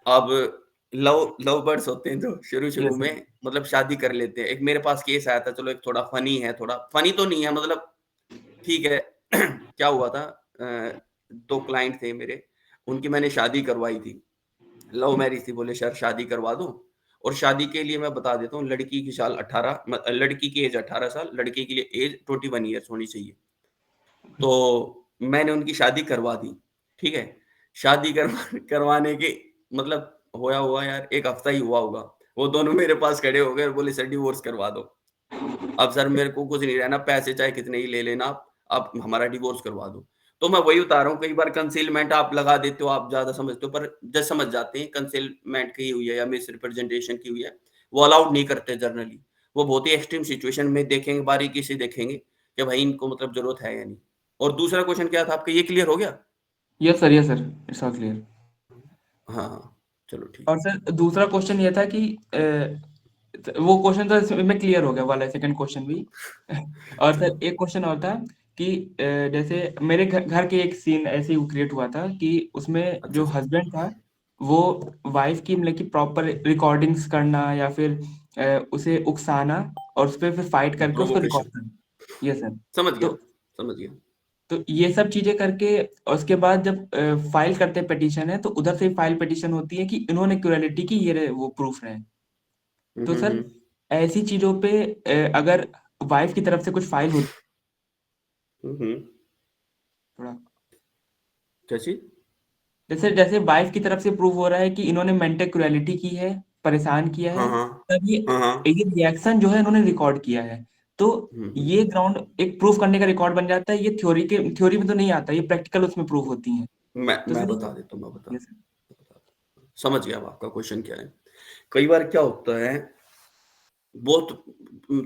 अब लव बर्ड्स होते हैं जो शुरू शुरू यस सर। में मतलब शादी कर लेते हैं। एक मेरे पास केस आया था, चलो एक थोड़ा फनी है, थोड़ा फनी तो नहीं है मतलब, ठीक है। क्या हुआ था, 2 क्लाइंट थे मेरे, उनकी मैंने शादी करवाई थी। लव मैरिज थी, बोले सर शादी करवा दो। और शादी के लिए मैं बता देता हूँ, लड़की की साल 18 लड़की की एज 18 साल, लड़के की लिए एज 21 ईयर्स होनी चाहिए। तो मैंने उनकी शादी करवा दी, ठीक है? शादी करवाने के मतलब होया हुआ यार 1 हफ्ता ही हुआ होगा। वो दोनों मेरे पास खड़े हो गए और बोले सर डिवोर्स करवा दो। अब सर मेरे को कुछ नहीं रहना, पैसे चाहे कितने ही ले लेना आप हमारा डिवोर्स करवा दो। तो मैं वही बता रहा हूँ, कई बार कंसीलमेंट आप लगा देते हो, आप ज़्यादा समझते हो, पर जज समझ जाते हैं कंसीलमेंट की हुई है या मिसरिप्रेजेंटेशन की हुई है, वो अलाउड नहीं करते जनरली। वो बहुत ही एक्सट्रीम सिचुएशन में देखेंगे, बारीकी से देखेंगे कि भाई इनको मतलब ज़रूरत है या नहीं। और दूसरा क्वेश्चन क्या था आपका, ये क्लियर हो गया? Yes sir, it's all clear. हाँ, हाँ, चलो ठीक और है। सर दूसरा क्वेश्चन ये था कि वो क्वेश्चन तो इसमें क्लियर हो गया वाला, सेकंड क्वेश्चन भी। और चलो, सर एक क्वेश्चन और था कि जैसे मेरे घर के एक सीन ऐसे ही क्रिएट हुआ था कि उसमें अच्छा, जो अच्छा। हस्बैंड था वो वाइफ की मतलब कि प्रॉपर रिकॉर्डिंग्स करना या फिर उसे उकसाना और उस पर फिर फाइट करके उसको रिकॉर्ड प्रोवोकेशन, करना। Yes sir. समझ गया, तो समझ गया। तो ये सब चीजें करके और उसके बाद जब फाइल करते हैं पिटीशन है तो उधर से फाइल पिटीशन होती है कि इन्होंने क्रुएलिटी की ये वो प्रूफ है। हुँ, तो हुँ, सर हुँ। ऐसी चीजों पे अगर वाइफ की तरफ से कुछ फाइल होती हुँ, हुँ। थोड़ा क्या चीज़? जैसे जैसे वाइफ की तरफ से प्रूव हो रहा है कि इन्होंने मेंटल क्रुएलिटी की है, परेशान किया हाँ, है, हाँ। तब हाँ, हाँ। ये रिएक्शन जो है इन्होंने रिकॉर्ड किया है। तो हुँ, हुँ। ये ग्राउंड एक प्रूफ करने का रिकॉर्ड बन जाता है। ये थ्योरी में तो नहीं आता, ये प्रैक्टिकल उसमें प्रूफ होती है। तो मैं सर बता देता हूँ, यस सर। समझ गया अब आपका क्वेश्चन क्या है। कई बार क्या होता है, बहुत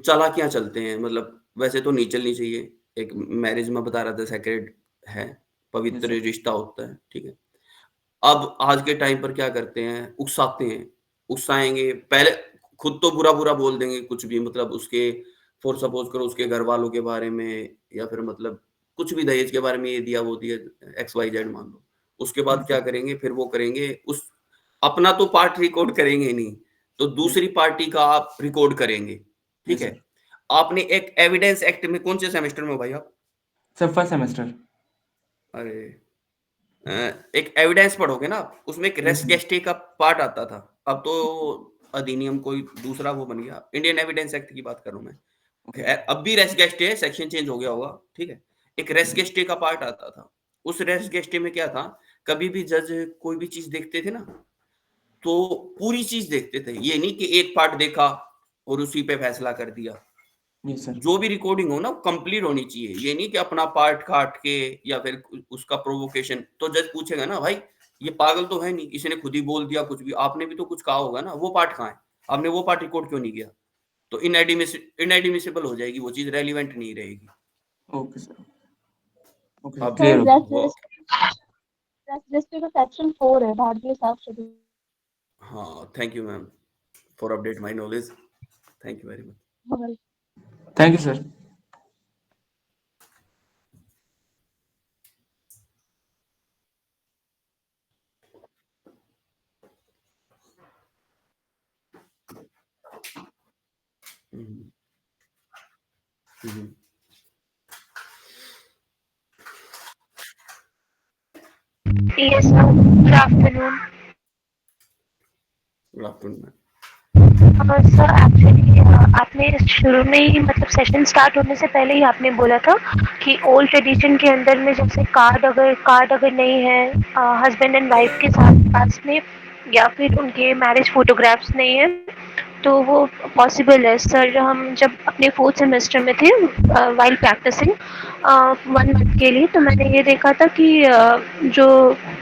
चालाकियाँ चलते हैं, मतलब वैसे तो नहीं चलनी चाहिए। एक मैरिज में बता रहा था सेक्रेड है, यस पवित्र सर। रिश्ता होता है, ठीक है? अब आज के टाइम पर क्या करते हैं, उकसाते हैं, उकसाएँगे, पहले खुद तो बुरा-बुरा बोल देंगे कुछ भी, मतलब उसके फॉर सपोज़ करो उसके घरवालों के बारे में या फिर मतलब कुछ भी दहेज के बारे में, ये दिया, वो दिया, एक्स, वाई, ज़ेड मान लो। उसके बाद यस क्या सर। करेंगे, फिर वो करेंगे अपना तो पार्ट रिकॉर्ड करेंगे ही नहीं, तो यस दूसरी पार्टी का आप रिकॉर्ड करेंगे, ठीक यस है? सर। आपने एक एविडेंस एक्ट में कौन से सेमेस्टर में हो भाई आप? Sir first semester. अरे! अ, एक एविडेंस पढ़ोगे ना आप, उसमें एक यस रेस सर। गेस्टे का पार्ट आता था। अब तो अधिनियम कोई दूसरा वो बन गया। इंडियन एविडेंस एक्ट की बात कर रहा हूँ मैं। ओके। खैर अब भी रेस गेस्टे है, सेक्शन चेंज हो गया होगा, ठीक है? एक रेस गेस्टे का पार्ट आता था। उस रेस गेस्टे में क्या था, कभी भी जज कोई भी चीज़ देखते थे ना, तो पूरी चीज़ देखते थे। ये नहीं कि एक पार्ट देखा और उसी पे फैसला कर दिया। Yes sir. जो भी रिकॉर्डिंग हो ना, वो कंप्लीट होनी चाहिए। ये नहीं कि अपना पार्ट काट के या फिर उसका प्रोवोकेशन, तो जज पूछेगा ना, भाई ये पागल तो है नहीं, इसने खुद ही बोल दिया कुछ भी, आपने भी तो कुछ कहा होगा ना, वो पार्ट कहाँ है? आपने वो पार्ट रिकॉर्ड क्यों नहीं किया? तो इनएडमिसिबल हो जाएगी, वो चीज़ रेलेवेंट नहीं रहेगी। Okay sir. ओके अब क्लियर सर हो रेस्ट गया। वो जस्ट का सेक्शन 4 है भारतीय साक्ष्य अधिनियम। हाँ, thank you ma'am for update my knowledge. Thank you very much. Thank you sir. हुँ, हुँ, हुँ। Yes, sir. Good afternoon. Good afternoon ma'am. Sir actually आपने शुरू में ही मतलब सेशन स्टार्ट होने से पहले ही आपने बोला था कि ओल्ड ट्रेडिशन के अंदर में जैसे कार्ड अगर नहीं है हस्बैंड एंड वाइफ के साथ पास में या फिर उनके मैरिज फोटोग्राफ्स नहीं है तो वो पॉसिबल है। सर हम जब अपने 4th सेमेस्टर में थे वाइल प्रैक्टिसिंग 1 मंथ के लिए तो मैंने ये देखा था कि जो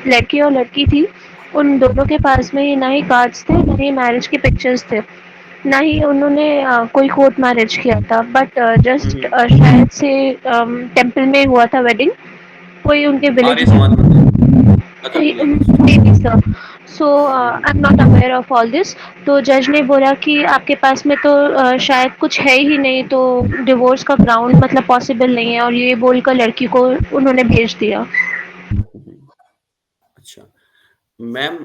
लड़के और लड़की थी उन दोनों के पास में ना ही कार्ड्स थे ना ही मैरिज के पिक्चर्स थे ना ही उन्होंने कोई कोर्ट मैरिज किया था बट हुँ, जस्ट हुँ। शायद से टेम्पल में हुआ था वेडिंग कोई उनके विलेज आर्य समाज में थे। अच्छा मे विलेज में, बी सर। सो हुँ, आई हुँ। Am not aware of all this. तो जज ने बोला कि आपके पास में तो शायद कुछ है ही नहीं तो डिवोर्स का ग्राउंड मतलब पॉसिबल नहीं है और ये बोलकर लड़की को उन्होंने भेज दिया। हुँ, हुँ। अच्छा, मैम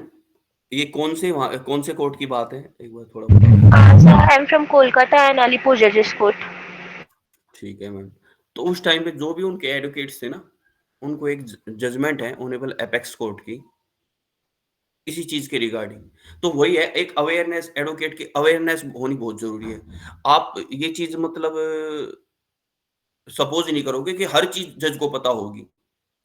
ये कौन से कोर्ट की बात है? एक बार थोड़ा बता दोगे? Sir I am from Kolkata and Alipur जजेस कोर्ट। ठीक है मैम। तो उस टाइम पे जो भी उनके एडवोकेट्स थे ना, उनको एक जजमेंट है ऑनरेबल एपेक्स कोर्ट की, किसी चीज़ के रिगार्डिंग। तो वही है, एक अवेयरनेस, एडवोकेट की अवेयरनेस होनी बहुत ज़रूरी है। आप ये चीज़ मतलब सपोज़ नहीं करोगे कि हर चीज़ जज को पता होगी,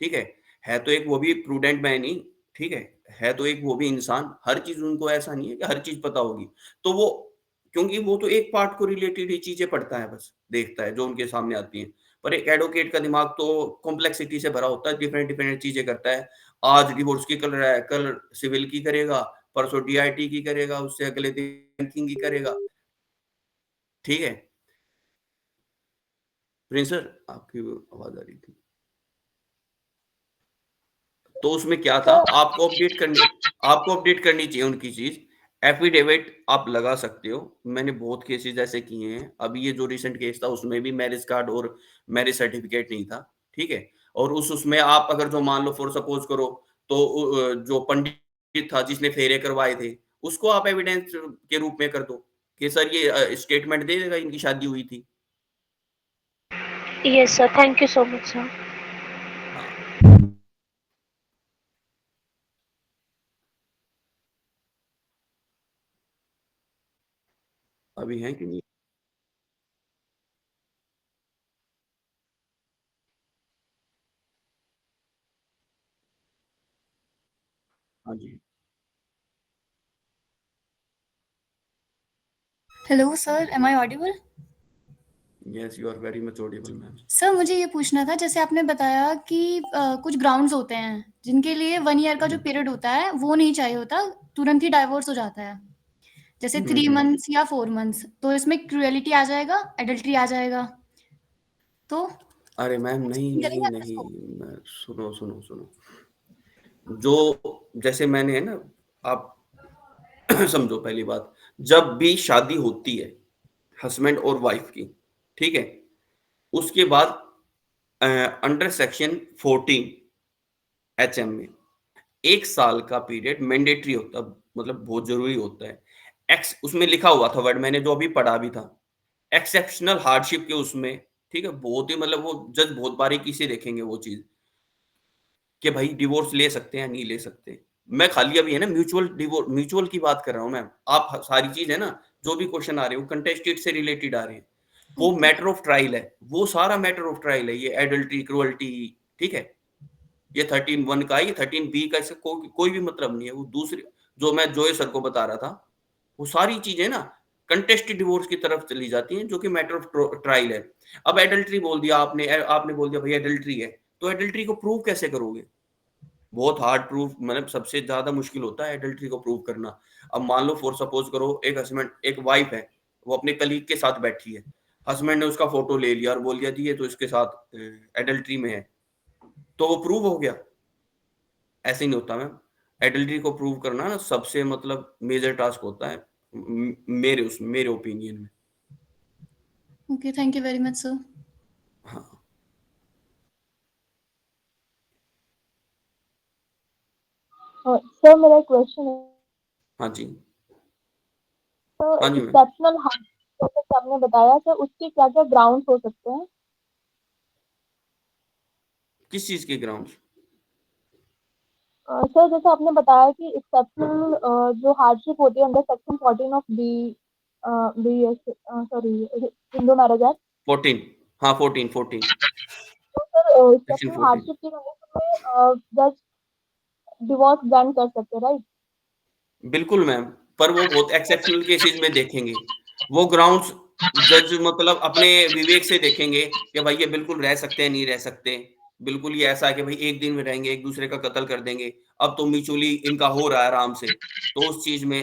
ठीक है? है तो एक वो भी प्रूडेंट मैन ही, ठीक है? है तो एक वो भी इंसान, हर चीज़ उनको ऐसा नहीं है कि हर चीज़ पता होगी। तो वो, क्योंकि वो तो एक पार्ट को रिलेटेड ही चीज़ें पढ़ता है बस, देखता है जो उनके सामने आती हैं। पर एक एडवोकेट का दिमाग तो कॉम्प्लेक्सिटी से भरा होता है, डिफरेंट-डिफरेंट चीज़ें करता है। आज डिवोर्स की कर रहा है, कल सिविल की करेगा, परसों डीआईटी की करेगा, उससे अगले दिन बैंकिंग की करेगा, ठीक है? प्रिंस सर, आपकी वो आवाज़ आ रही थी। तो उसमें क्या था, आपको अपडेट करनी चाहिए उनकी चीज़। एफ़िडेविट आप लगा सकते हो। मैंने बहुत केसेज़ ऐसे किए हैं। अभी ये जो रिसेंट केस था उसमें भी मैरिज कार्ड और मैरिज सर्टिफ़िकेट नहीं था, ठीक है? और उसमें आप अगर जो मान लो फॉर सपोज़ करो, तो जो पंडित था जिसने फेरे करवाए थे, उसको आप एविडेंस के रूप में कर दो कि सर ये स्टेटमेंट दे देगा इनकी शादी हुई थी। Yes sir, thank you so much sir. हाँ, अभी हैं कि नहीं? हाँ जी। Hello sir, am I audible? Yes, you are very much audible ma'am. Sir मुझे ये पूछना था, जैसे आपने बताया कि कुछ ग्राउंड्स होते हैं जिनके लिए 1 ईयर का जो हुँ। पीरियड होता है वो नहीं चाहिए होता, तुरंत ही डाइवोर्स हो जाता है। जैसे हुँ, 3 हुँ। मंथ्स या 4 मंथ्स, तो इसमें क्रूएलिटी आ जाएगा, एडल्टरी आ जाएगा। तो अरे मैम, नहीं, एक्सप्लेन नहीं, करेंगे आप नहीं, इसको? मैं सुनो, सुनो, सुनो। जो जैसे मैंने है ना, आप समझो पहली बात, जब भी शादी होती है हस्बैंड और वाइफ की, ठीक है? उसके बाद अंडर सेक्शन 14 एचएम में 1 साल का पीरियड मैंडेटरी होता है, मतलब बहुत ज़रूरी होता है। एक्स उसमें लिखा हुआ था वर्ड, मैंने जो अभी पढ़ा भी था। एक्सेप्शनल हार्डशिप के उसमें, ठीक है? बहुत ही मतलब वो जज बहुत बारीकी से देखेंगे वो चीज़। कि भाई डिवोर्स ले सकते हैं या नहीं ले सकते। मैं खाली अभी है ना म्यूचुअल की बात कर रहा हूँ मैम। आप सारी चीज़ है ना, जो भी क्वेश्चन आ रहे हैं वो कंटेस्टेड से रिलेटेड आ रहे हैं। वो ओके। मैटर ऑफ ट्रायल है, वो सारा मैटर ऑफ ट्रायल है, ये एडल्टरी, क्रूअल्टी, ठीक है? ये 13(1) का है, ये 13(b) का, इससे कोई भी मतलब नहीं है। वो दूसरी जो मैं जोए सर को बता रहा था, वो सारी चीज़ें ना कंटेस्टेड डिवोर्स की तरफ चली जाती हैं, जो कि मैटर ऑफ ट्रायल है। अब एडल्टरी बोल दिया आपने, आपने बोल दिया भई एडल्टरी है, तो एडल्टरी को प्रूव कैसे करोगे? बहुत हार्ड प्रूफ, मतलब सबसे ज़्यादा मुश्किल होता है एडल्टरी को प्रूव करना। अब मान लो फॉर सपोज़ करो, एक वाइफ़ है, वो अपने कलीग के साथ बैठी है। हस्बैंड ने उसका फ़ोटो ले लिया और बोल दिया जी ये तो इसके साथ एडल्टरी में है। तो वो प्रूव हो गया? ऐसे नहीं होता मैम। एडल्टरी को प्रूव करना ना सबसे मतलब मेजर टास्क होता है मेरे ओपिनियन में। Okay, thank you very much sir. हाँ, सर मेरा एक क्वेश्चन है। हाँ जी। तो हाँ जी मैम। एक्सेप्शनल हार्डशिप जैसे आपने बताया, तो उसके क्या-क्या ग्राउंड्स हो सकते हैं? किस चीज़ के ग्राउंड्स? सर जैसे आपने बताया कि एक्सेप्शनल जो हार्डशिप होती है under section 14 of BS sorry Hindu marriage act. 14, हाँ 14, तो सर सेक्शन एक्सेप्शनल 14। हार्डशिप की कंडीशन में जज डिवोर्स ग्रांट कर सकते हैं, राइट? बिल्कुल मैम, पर वो बहुत एक्सेप्शनल केसेज़ में देखेंगे। वो ग्राउंड्स जज मतलब अपने विवेक से देखेंगे कि भाई ये बिल्कुल रह सकते हैं, नहीं रह सकते। बिल्कुल ये ऐसा है कि भाई एक दिन में रहेंगे, एक-दूसरे का कत्ल कर देंगे। अब तो म्यूचुअली इनका हो रहा है आराम से। तो उस चीज़ में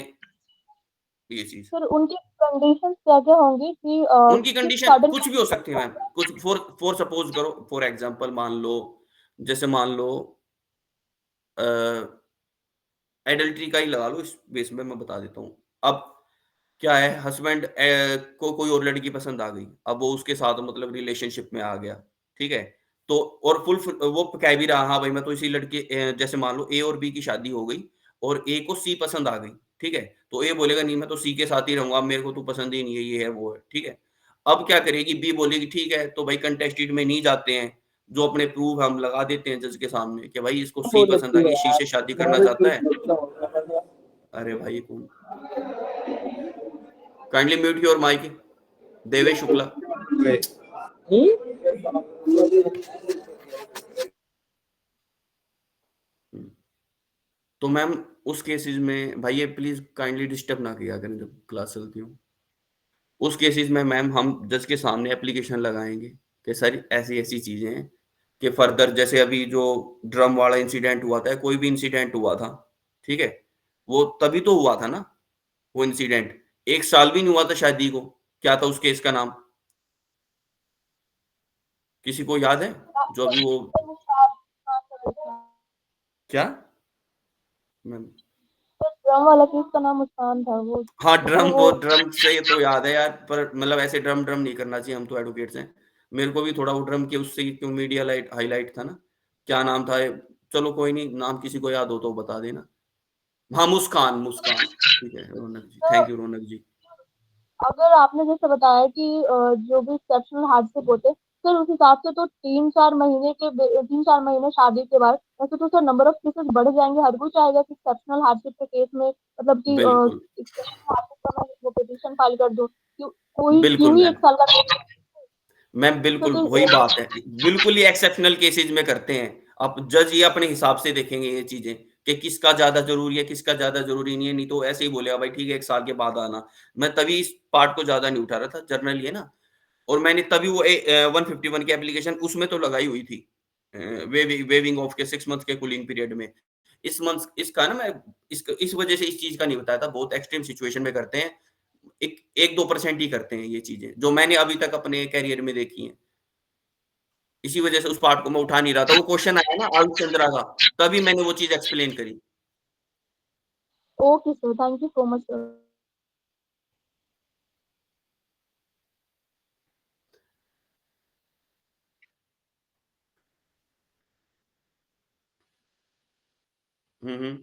ये चीज़। सर उनकी कंडीशंस क्या-क्या होंगी कि उनकी किस कंडीशन सडन कुछ भी हो सकती है मैम। कुछ फॉर सपोज़ करो, फॉर एग्ज़ाम्पल मान लो, जैसे मान लो अ एडल्टरी का ही लगा लो, इस बेस में मैं बता देता हूँ। अब क्या है, हस्बैंड को कोई और लड़की पसंद आ गई, अब वो उसके साथ मतलब रिलेशनशिप में आ गया, ठीक है? तो और वो कह भी रहा हाँ भाई मैं तो इसी लड़के जैसे मान लो ए और बी की शादी हो गई और ए को सी पसंद आ गई, ठीक है? तो ए बोलेगा नहीं मैं तो सी के साथ ही रहूँगा, अब मेरे को तो पसंद ही नहीं है, ये है, वो है, ठीक है? अब क्या करेगी, बी बोलेगी ठीक है, तो भाई कंटेस्टेड में नहीं जाते हैं, जो अपने प्रूफ हम लगा देते हैं जज के सामने कि भाई इसको सी बहुत पसंद अच्छी आ है गई, सी यार। से शादी करना मैंने चाहता देख है। लिया होगा। अरे भाई कौन? Kindly mute your mic, Devesh Shukla. तो मैम उस केसेस में भाई ये प्लीज काइंडली डिस्टर्ब ना किया करें जब क्लास चलती हो। उस केसेस में मैम हम जज के सामने एप्लीकेशन लगाएंगे कि सर ऐसी ऐसी चीजें हैं कि फर्दर, जैसे अभी जो ड्रम वाला इंसिडेंट हुआ था, कोई भी इंसिडेंट हुआ था, ठीक है, वो तभी तो हुआ था ना, वो इंसिडेंट 1 साल भी नहीं हुआ था शादी को। क्या था उस केस का नाम? किसी को याद है? जो अभी वो क्या मैम? ड्रम वाला केस का नाम मुस्कान था वो। हाँ, तो ड्रम, वो वो ड्रम से ये तो याद है यार, पर मतलब ऐसे ड्रम ड्रम नहीं करना चाहिए, हम तो एडवोकेट्स हैं। मेरे को भी थोड़ा वो ड्रम के उससे क्यों मीडिया लाइट हाईलाइट था ना, क्या नाम था चलो कोई नहीं, नाम किसी को याद हो तो बता देना। हाँ, मुस्कान, मुस्कान, ठीक है रौनक जी, थैंक यू रौनक जी। अगर आपने जैसे बताया कि जो भी एक्सेप्शनल हार्डशिप होते, सर उस हिसाब से तो 3-4 महीने शादी के बाद वैसे तो सर नंबर ऑफ केसेस बढ़ जाएंगे। हर कोई चाहेगा कि एक्सेप्शनल हार्डशिप के केस में मतलब कि बिल्कुल, एक्सेप्शनल हार्डशिप का मैं वो पिटीशन फाइल कर दूं। कोई बिल्कुल क्यों ही मैम। 1 साल का मैम बिल्कुल वही बात है, बिल्कुल ही एक्सेप्शनल केसेस में करते हैं। अब जज ये अपने हिसाब से देखेंगे ये चीजें कि किसका ज्यादा जरूरी है, किसका ज्यादा जरूरी नहीं है, नहीं तो ऐसे ही बोलेगा भाई ठीक है 1 साल के बाद आना। मैं तभी इस पार्ट को ज्यादा नहीं उठा रहा था, जर्नली है ना, और मैंने तभी वो 151 की एप्लीकेशन उसमें तो लगाई हुई थी, वेविंग ऑफ के 6 मंथ के कूलिंग पीरियड में। इस मंथ इसका ना मैं इस वजह से इस चीज का नहीं बताया था, बहुत एक्सट्रीम सिचुएशन में करते हैं, एक 1-2% ही करते हैं ये चीजें, जो मैंने अभी तक अपने कैरियर में देखी हैं। इसी वजह से उस पार्ट को मैं उठा नहीं रहा था। वो क्वेश्चन आया ना आयुष चंद्रा का, तभी मैंने वो चीज एक्सप्लेन करी। Okay sir, thank you so much sir. Hmm.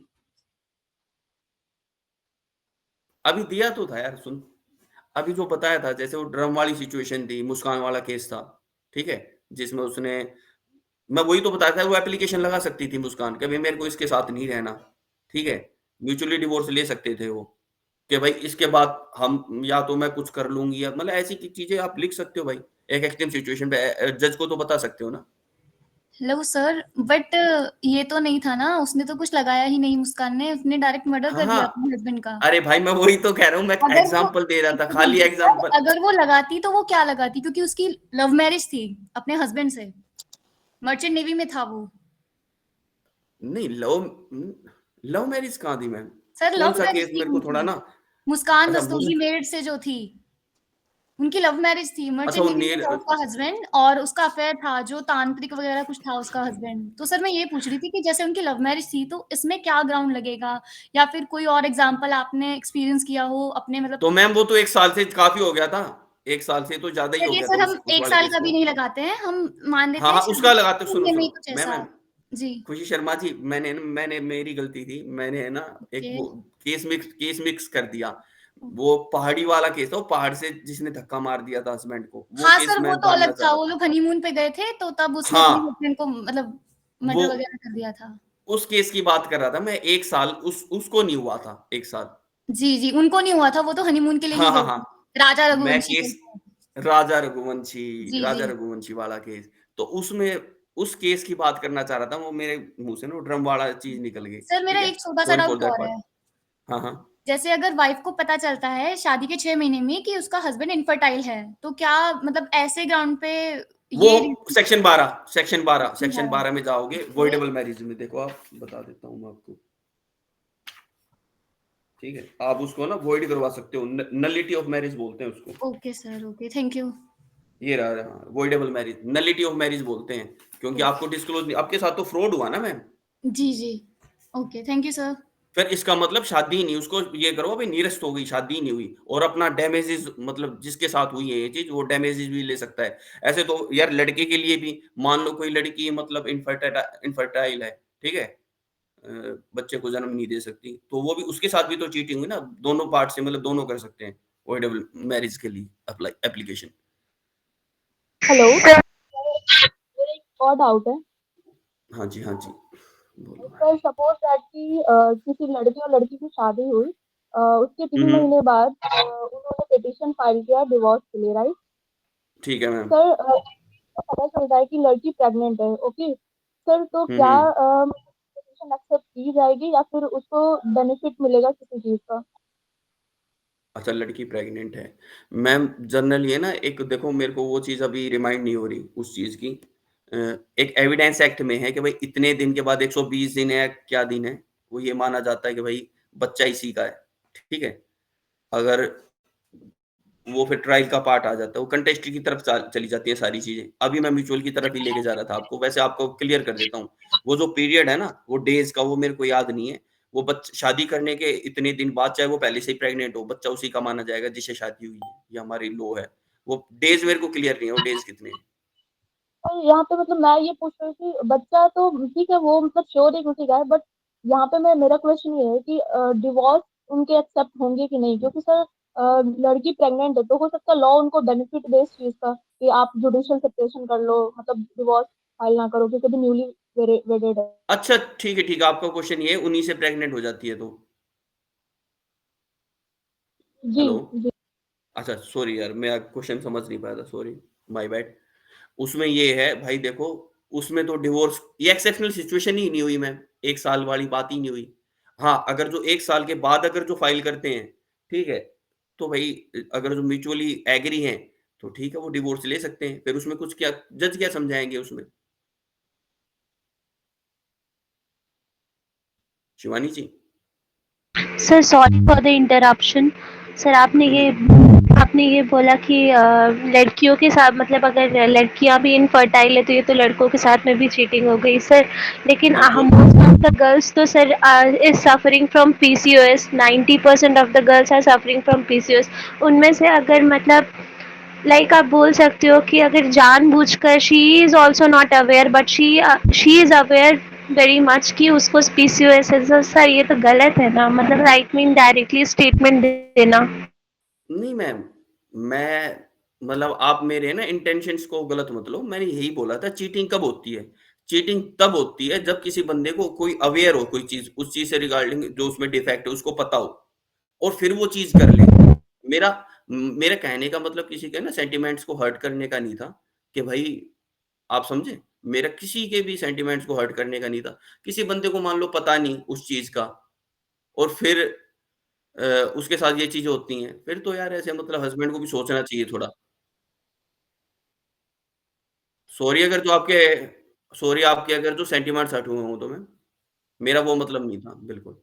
अभी दिया तो था यार, सुन, अभी जो बताया था, जैसे वो ड्रम वाली सिचुएशन थी, मुस्कान वाला केस था, ठीक है, जिसमें उसने, मैं वही तो बताया था, वो एप्लीकेशन लगा सकती थी मुस्कान कि भाई मेरे को इसके साथ नहीं रहना, ठीक है, म्यूचुअली डिवोर्स ले सकते थे वो, कि भाई इसके बाद हम या तो मैं कुछ कर लूंगी, या मतलब ऐसी चीजें आप लिख सकते हो भाई, एक एक्सट्रीम सिचुएशन पे जज को तो बता सकते हो ना। हेलो सर, बट ये तो नहीं था ना, उसने तो कुछ लगाया ही नहीं मुस्कान ने, उसने डायरेक्ट मर्डर हाँ कर दिया हाँ, अपने हस्बैंड का। अरे भाई मैं वही तो कह रहा हूँ, मैं अगर वो एग्जांपल दे रहा था, एक खाली मिनट सर, एग्जांपल। अगर वो लगाती तो वो क्या लगाती, क्योंकि उसकी लव मैरिज थी अपने हस्बैंड से, मर्चेंट नेवी में था वो। नहीं, लव लव मैरिज कहाँ थी मैम? सर कौन लव सा मैरिज केस थी मेरे को थोड़ा उनकी, ना, मुस्कान अच्छा दस्तूरी मेड से जो थी, उनकी लव मैरिज थी, अच्छा मर्चेंट वो नेवी में नीर, था उसका हस्बैंड, और उसका अफेयर था जो तांत्रिक वगैरह कुछ था उसका हस्बैंड। तो सर मैं ये पूछ रही थी कि जैसे उनकी लव मैरिज थी तो इसमें क्या ग्राउंड लगेगा, या फिर कोई और एग्जांपल आपने एक्सपीरियंस किया हो अपने मतलब। तो मैम वो तो 1 साल से काफी हो गया था, 1 साल से तो ज्यादा ही हो चलिए गया था सर, हम उस एक वाले साल केस का भी को। नहीं लगाते हैं, हम मान लेते हाँ हैं हाँ, शादी उसका के लगाते, सुनो मामले में ही सुनो कुछ मैम ऐसा। मैम, जी। खुशी शर्मा जी, मैंने मेरी गलती थी, मैंने है ना एक ओके। वो केस मिक्स कर दिया। वो पहाड़ी वाला केस था, वो पहाड़ से जिसने धक्का मार दिया था हस्बैंड को, वो हाँ केस सर, वो मैं तो जानना अलग चाह था, रहा वो था। लोग हनीमून पे गए थे तो तब उसने अपने हाँ, हस्बैंड को मतलब वो मर्डर वगैरह कर दिया था। उस केस की बात कर रहा था मैं, 1 साल उसको नहीं हुआ था, 1 साल। जी जी, उनको नहीं हुआ था, वो तो हनीमून के लिए ही हाँ हाँ गए थे, हाँ, राजा मैं रघुवंशी के केस लिए। जी जी। राजा रघुवंशी वाला केस, तो उसमें उस केस की बात करना चाह रहा था, वो मेरे मुंह से ना ड्रम वाला चीज निकल गई, सर मेरा ठीक है, एक छोटा सा सॉरी फॉर डाउट दैट और पार्ट। है। हाँ हाँ, जैसे अगर वाइफ को पता चलता है शादी के 6 महीने में कि उसका हस्बैंड इनफर्टाइल है, तो क्या मतलब ऐसे ग्राउंड पे वो ये सेक्शन 12 में जाओगे, ओके। वॉइडेबल मैरिज में, देखो आप बता देता हूँ मैं आपको, ठीक है, आप उसको ना वॉइड करवा सकते हो, नलिटी ऑफ मैरिज बोलते हैं उसको। Okay sir, okay, thank you. ये रहा voidable marriage, nullity of marriage बोलते हैं, क्योंकि आपको डिस्क्लोज नहीं, आपके साथ तो फ्रॉड हुआ ना मैम, जी जी। Okay, thank you sir. फिर इसका मतलब शादी ही नहीं, उसको ये करो भाई निरस्त हो गई, शादी ही नहीं हुई, और अपना डैमेजेस, मतलब जिसके साथ हुई है ये चीज, वो डैमेजेस भी ले सकता है। ऐसे तो यार लड़के के लिए भी, मान लो कोई लड़की मतलब इनफर्टाइल है, ठीक है, बच्चे को जन्म नहीं दे सकती, तो वो भी, उसके साथ भी तो चीटिंग हुई ना, दोनों पार्ट से, मतलब दोनों कर सकते हैं वॉइडेबल मैरिज के लिए अप्लाई एप्लीकेशन। हेलो, मेरा एक और डाउट है। हाँ जी हाँ जी। बोलो मैम। सर सपोज दैट कि किसी लड़के और लड़की की शादी हुई, उसके 3 हम्म, महीने बाद उन्होंने पिटीशन फाइल किया डिवोर्स के लिए, राइट? ठीक है मैम। सर तो पता चलता है कि लड़की प्रेग्नेंट है, ओके सर, तो क्या हम्म। पिटीशन एक्सेप्ट की जाएगी या फिर उसको बेनिफिट मिलेगा किसी चीज का? अच्छा, लड़की प्रेग्नेंट है। मैम जनरली है ना, एक देखो मेरे को वो चीज़ अभी रिमाइंड नहीं हो रही उस चीज़ की। अ, एक एविडेंस एक्ट में है कि भाई इतने दिन के बाद 120 दिन है, क्या दिन है, वो ये माना जाता है कि भाई बच्चा इसी का है। ठीक है? अगर वो फिर ट्रायल का पार्ट आ जाता है, वो कंटेस्ट की तरफ चली जाती है सारी चीज़ें। अभी मैं म्यूचुअल की तरफ ही लेके जा रहा था आपको, वैसे आपको क्लियर कर देता हूँ। वो जो पीरियड है ना, वो डेज़ का वो मेरे को याद नहीं है। वो बच शादी करने के इतने दिन बाद चाहे वो पहले से ही प्रेग्नेंट हो, बच्चा उसी का माना जाएगा जिससे शादी हुई है। ये हमारी लॉ है। वो डेज़ मेरे को क्लियर नहीं है, वो डेज़ कितने हैं। और यहाँ पे मतलब मैं ये पूछ रही थी, बच्चा तो ठीक है, वो मतलब श्योर ही किसी का है, बट यहाँ पे मैं मेरा क्वेश्चन ये है कि डिवोर्स उनके एक्सेप्ट होंगे कि नहीं, क्योंकि सर लड़की प्रेग्नेंट है तो हो सकता है लॉ उनको बेनिफिट दे इस चीज का कि आप जुडिशियल सेपरेशन कर लो, मतलब डिवोर्स फाइल ना करो क्योंकि अभी न्यूली वेडेड है। अच्छा, ठीक है, आपका क्वेश्चन ये है उन्हीं से प्रेग्नेंट हो जाती है तो? जी हेलो? जी। अच्छा, सॉरी यार, मैं क्वेश्चन समझ नहीं पाया था, सॉरी, माय बैड। उसमें ये है भाई देखो, उसमें तो डिवोर्स ये एक्सेप्शनल सिचुएशन ही नहीं हुई मैम, 1 साल वाली बात ही नहीं हुई। हाँ, अगर जो 1 साल के बाद अगर जो फाइल करते हैं, ठीक है? तो भई अगर जो म्यूचुअली एग्री हैं, तो ठीक है वो डिवोर्स ले सकते हैं। फिर उसमें कुछ क्या जज क्या समझाएँगे उसमें? Shivani ji? Sir sorry for the interruption. Sir हुँ, हुँ। आपने ये बोला कि लड़कियों के साथ मतलब अगर लड़कियां भी इनफर्टाइल है तो ये तो लड़कों के साथ में भी चीटिंग हो गई सर। लेकिन हम बिल्कुल। मोस्ट ऑफ द गर्ल्स तो sir is suffering from PCOS. 90% of the girls are suffering from PCOS. उनमें से अगर मतलब आप बोल सकते हो कि अगर जानबूझकर she is also not aware but she is aware very much कि उसको पीसीओएस है, तो सर ये तो गलत है ना, मतलब राइट मीन डायरेक्टली स्टेटमेंट देना। नहीं मैम, मैं मतलब आप मेरे ना इंटेंशंस को गलत मत लो। मैंने यही बोला था चीटिंग कब होती है? चीटिंग तब होती है जब किसी बंदे को कोई अवेयर हो कोई चीज़, उस चीज़ से रिगार्डिंग जो उसमें डिफेक्ट है उसको पता हो और फिर वो चीज़ कर ले। मेरा मेरे कहने का मतलब किसी के ना सेंटिमेंट्स को हर्ट करने का नहीं था कि भाई आप समझे? मेरा किसी के भी सेंटिमेंट्स को हर्ट करने का नहीं था। किसी बंदे को मान लो पता नहीं उस चीज़ का और फिर उसके साथ ये चीज़ें होती हैं, फिर तो यार ऐसे मतलब हस्बैंड को भी सोचना चाहिए थोड़ा। सॉरी अगर जो आपके सॉरी आपके अगर जो सेंटीमेंट्स हर्ट हुए हों तो मैं मेरा वो मतलब नहीं था, बिल्कुल।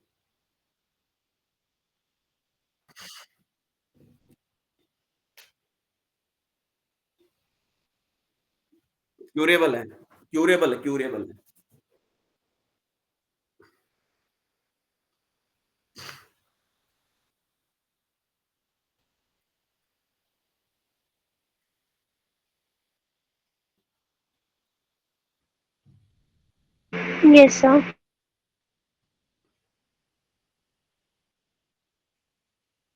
क्यूरेबल है, क्यूरेबल है। Yes sir.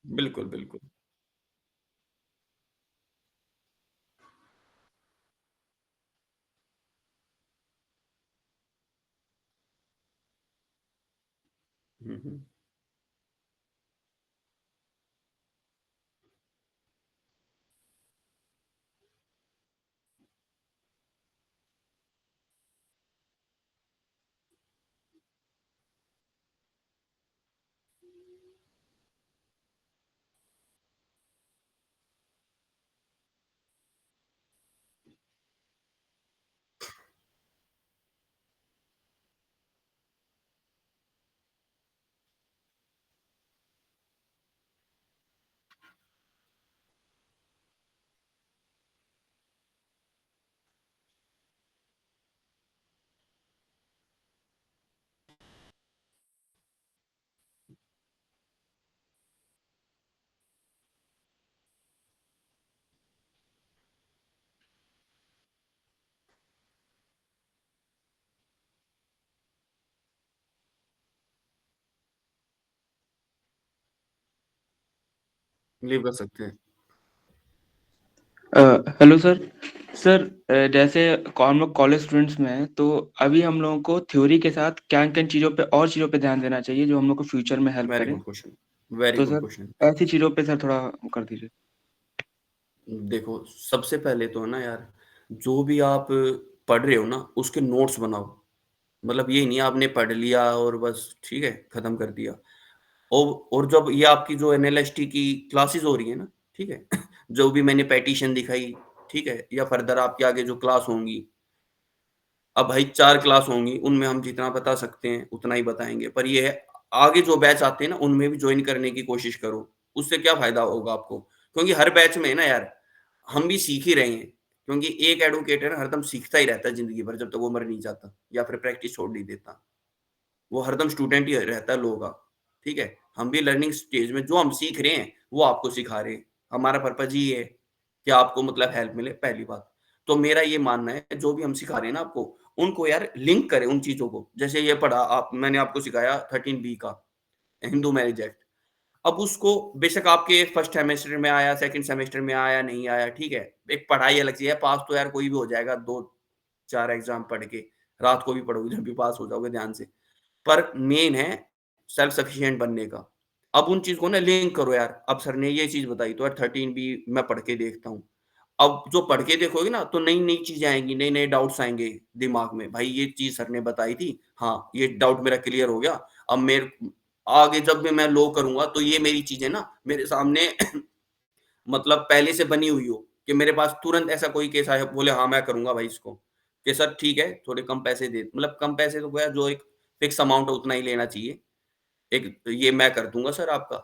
बिल्कुल, बिल्कुल। हुँ, हुँ। लीव कर सकते हैं। Hello sir. सर जैसे हम लोग कॉलेज स्टूडेंट्स में हैं, तो अभी हम लोगों को थ्योरी के साथ किन-किन चीज़ों पे और चीज़ों पे ध्यान देना चाहिए जो हम लोग को फ्यूचर में हेल्प वेरी करे? गुड क्वेश्चन, वेरी तो गुड सर क्वेश्चन। ऐसी चीज़ों पे सर थोड़ा कर दीजिए। देखो, सबसे पहले तो है ना यार, जो भी आप पढ़ रहे हो ना, उसके नोट्स बनाओ। मतलब ये नहीं आपने पढ़ लिया और बस ठीक है, खत्म कर दिया। और जब ये आपकी जो एनएलएसटी की क्लासेस हो रही है ना, ठीक है? जो भी मैंने पैटिशन दिखाई, ठीक है? या फर्दर आपके आगे जो क्लास होंगी, अब भाई 4 क्लास होंगी, उनमें हम जितना बता सकते हैं, उतना ही बताएँगे। पर ये है, आगे जो बैच आते हैं ना, उनमें भी जॉइन करने की कोशिश करो। उससे क्या फ़ायदा होगा आपको? क्योंकि हर बैच में है ना यार, हम भी सीख ही रहे हैं। क्योंकि एक एडवोकेट है ना, हरदम सीखता ही रहता है ज़िंदगी भर, जब तक वो मर नहीं जाता या फिर प्रैक्टिस छोड़ नहीं देता। वो हरदम स्टूडेंट ही रहता है लॉ का, ठीक है? हम भी लर्निंग स्टेज में जो हम सीख रहे हैं, वो आपको सिखा रहे हैं। हमारा पर्पज़ ये है कि आपको मतलब हेल्प मिले, पहली बात। तो मेरा ये मानना है, जो भी हम सिखा रहे हैं ना आपको, उनको यार लिंक करें उन चीज़ों को। जैसे ये पढ़ा आप मैंने आपको सिखाया 13 बी का, हिंदू मैरिज एक्ट। अब उसको बेशक आपके फर्स्ट सेमेस्टर में आया, सेकंड सेमेस्टर में आया, नहीं आया, ठीक है? एक पढ़ाई अलग चीज़ है, पास तो यार कोई भी हो जाएगा 2-4 एग्ज़ाम पढ़ के। रात को भी पढ़ोगे, जब भी पास हो जाओगे ध्यान से। पर मेन है सेल्फ सफिशिएंट बनने का। अब उन चीज़ को ना लिंक करो यार, अब सर ने ये चीज़ बताई तो यार 13 बी मैं पढ़ के देखता हूँ। अब जो पढ़ के देखोगे ना तो नई-नई चीज़ें आएँगी, नए-नए डाउट्स आएँगे दिमाग में। भाई ये चीज़ सर ने बताई थी, हाँ, ये डाउट मेरा क्लियर हो गया। अब मेरे आगे जब भी मैं लॉ करूँगा तो ये मेरी चीज़ें ना मेरे सामने मतलब पहले से बनी हुई हो कि मेरे पास तुरंत ऐसा कोई केस आए बोले हाँ, मैं करूँगा भाई इसको। कि सर ठीक है, थोड़े कम पैसे दे मतलब कम पैसे तो क्या जो एक फिक्स अमाउंट है उतना ही लेना चाहिए। एक ये मैं कर दूँगा सर आपका।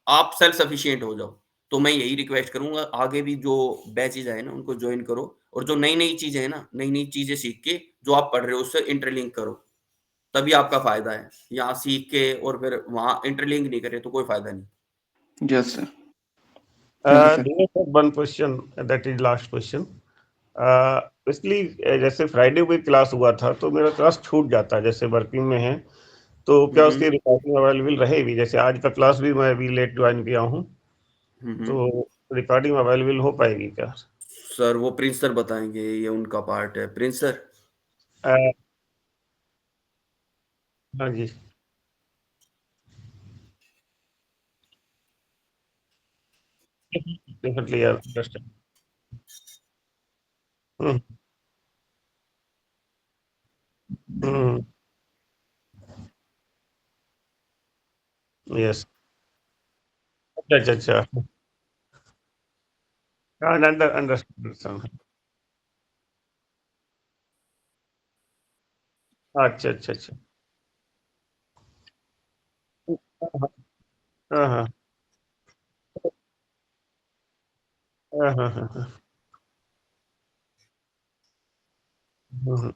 आप सेल्फ सफिशिएंट हो जाओ। तो मैं यही रिक्वेस्ट करूँगा आगे भी जो बैचेज़ आए ना उनको जॉइन करो और जो नई-नई चीज़ें हैं ना, नई-नई चीज़ें सीख के जो आप पढ़ रहे हो उससे इंटरलिंक करो। तभी आपका फ़ायदा है। यहाँ सीख के और फिर वहाँ इंटरलिंक नहीं करे तो कोई फ़ायदा नहीं। Yes sir. Thank you sir. There is one question that is last question. Basically जैसे फ्राइडे को क्लास हुआ था तो मेरा क्लास छूट जाता है, जैसे वर्किंग में है तो हुँ, क्या हुँ। उसकी रिकॉर्डिंग अवेलेबल रहेगी? जैसे आज का क्लास भी मैं अभी लेट ज्वाइन किया हूँ, हुँ, हुँ। तो रिकॉर्डिंग अवेलेबल हो पाएगी क्या? सर वो प्रिंस सर बताएँगे, ये उनका पार्ट है। प्रिंस सर अ, हाँ जी। डेफिनेटली यार, अंडरस्टैंड। हुँ, हुँ, यस। अच्छा, अच्छा, अच्छा। हाँ, अंडरस्टैंड। अच्छा, अच्छा, अच्छा। हाँ, हाँ। हाँ, हाँ। हाँ, हाँ, हाँ, हाँ। हुँ, हुँ।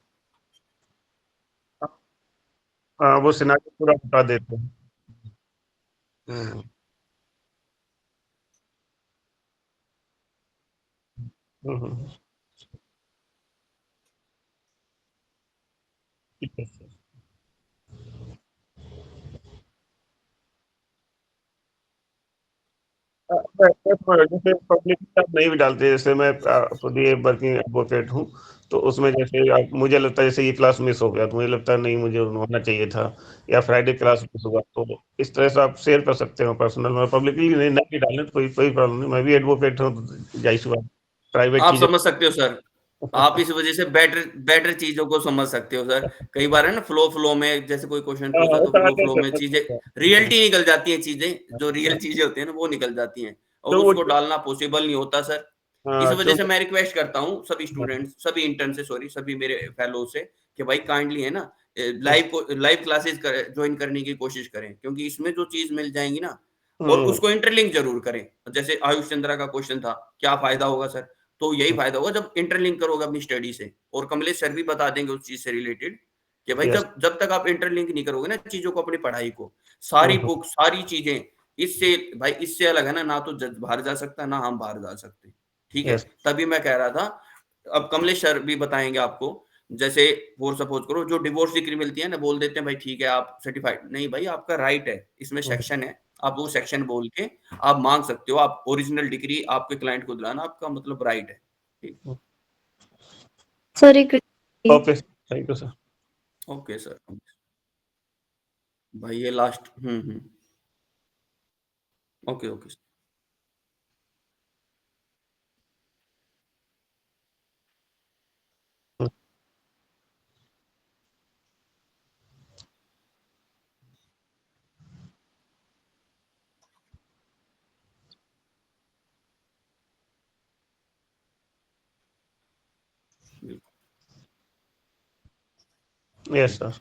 हाँ, वो सिनेरियो पूरा बता देते हैं। हुँ, हुँ, हुँ। ठीक है सर। जैसे पब्लिक में आप नहीं भी डालते, जैसे मैं खुद ही वर्किंग एडवोकेट हूँ, तो उसमें जैसे आप मुझे लगता है जैसे ये क्लास मिस हो गया, तो मुझे लगता है नहीं मुझे होना चाहिए था या फ्राइडे क्लास मिस हुआ, तो इस तरह से आप शेयर कर सकते हो पर्सनल में, पब्लिकली नहीं डालें तो कोई कोई प्रॉब्लम नहीं, मैं भी एडवोकेट हूँ, तो ज़ाहिर-सी बात प्राइवेट आप चीज़ें। समझ सकते हो सर। आप इस वज़ह से बेटर बेटर चीज़ों को समझ सकते हो सर। कई बार है ना फ्लो में जैसे कोई क्वेश्चन हाँ, पूछा तो होता है फ्लो में चीज़ें सर। रियलिटी निकल जाती हैं चीज़ें, जो रियल चीज़ें होती हैं ना वो निकल जाती हैं और तो वो उसको डालना पॉसिबल नहीं होता सर। इस हाँ, वज़ह से मैं रिक्वेस्ट करता हूँ सभी स्टूडेंट्स, सभी इंटर्न से सॉरी सभी मेरे फेलो से कि भाई काइंडली है ना लाइव क्लासेस जॉइन करने की कोशिश करें क्योंकि इसमें जो चीज़ मिल जाएँगी ना और हुँ, उसको इंटरलिंक ज़रूर करें। जैसे आयुष चंद्रा का क्वेश्चन था, क्या फ़ायदा होगा सर? तो यही हुँ, फ़ायदा होगा जब इंटरलिंक करोगे अपनी स्टडी से और कमलेश सर भी बता देंगे उस चीज़ से रिलेटेड कि भाई यस। जब जब तक आप इंटरलिंक नहीं करोगे ना चीज़ों को अपनी पढ़ाई को, हुँ, सारी हुँ, बुक, सारी चीज़ें इससे भाई इससे अलग है ना तो जज बाहर जा सकता, ना हम बाहर जा सकते। ठीक है? यस। तभी मैं कह रहा था, अब कमलेश सर भी बताएँगे आपको, जैसे फॉर सपोज़ करो जो डिवोर्स डिक्री मिलती है ना, बोल देते हैं भाई ठीक है आप सर्टिफ़ाइड नहीं भाई आपका राइट है, इसमें हुँ, सेक्शन है, आप वो सेक्शन बोल के आप माँग सकते हो, आप ओरिजिनल डिग्री आपके क्लाइंट को दिलाना आपका मतलब राइट है। ठीक। सर एक okay, thank you sir. Okay sir. भाई ये लास्ट ओके, ओके। हुँ, यस सर।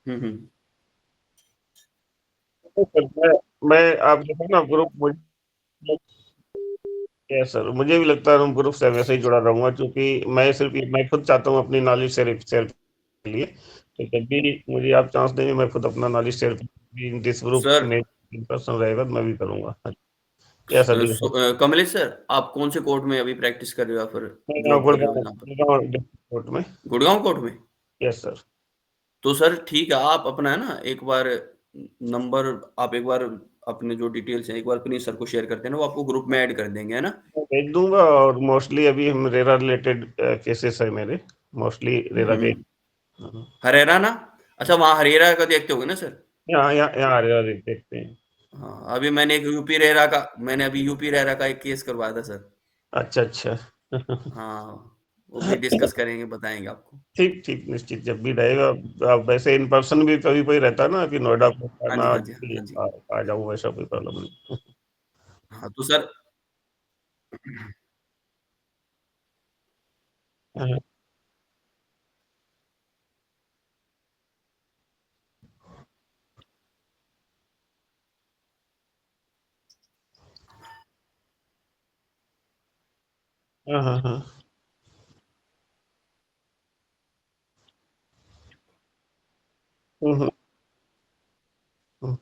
हुँ, हुँ। तो सर मैं आप देखो ना ग्रुप मुझे यस सर, मुझे भी लगता है मैं ग्रुप से वैसे ही जुड़ा रहूँगा क्योंकि मैं खुद चाहता हूँ अपनी नॉलेज शेयर के लिए, तो जब भी मुझे आप चांस देंगे मैं खुद अपना knowledge share in this group sir में इन पर्सन रहेगा तो मैं भी करूँगा। हाँ, यस सर, बिल्कुल। कमलेश सर, आप कौन से कोर्ट में अभी प्रैक्टिस कर रहे हो या फिर मैं यहाँ जॉब कर रहे हो गुड़गाँव जहाँ पर? गुड़गाँव डिस्ट्रिक्ट कोर्ट में। गुड़गाँव कोर्ट में? Yes sir. तो सर ठीक है, आप अपना है ना एक बार नंबर, आप एक बार अपने जो डिटेल्स हैं एक बार प्लीज़ सर को शेयर कर देना, वो आपको ग्रुप में ऐड कर देंगे, है ना? मैं भेज दूँगा और मोस्टली अभी हम रेरा रिलेटेड केसेस है मेरे, मोस्टली हुँ, रेरा के। हुँ। हाँ, हरेरा ना? अच्छा, वहाँ हरेरा का देखते होगे ना सर? यहाँ रेरा देखते हैं। हाँ, मैंने अभी यूपी रेरा का एक केस करवाया था सर। अच्छा, अच्छा। हाँ, वो भी डिस्कस करेंगे, बताएँगे आपको। ठीक, ठीक, निश्चित जब भी रहेगा। आप वैसे इन पर्सन भी कभी-कभी रहता है ना कि नोएडा को हाँ जी, आना हाँ जी, हाँ जी। आ जाऊँ ऐसा कोई प्रॉब्लम नहीं। हाँ, तो सर हाँ, हाँ, हाँ, हाँ। हुँ, हुँ, हुँ।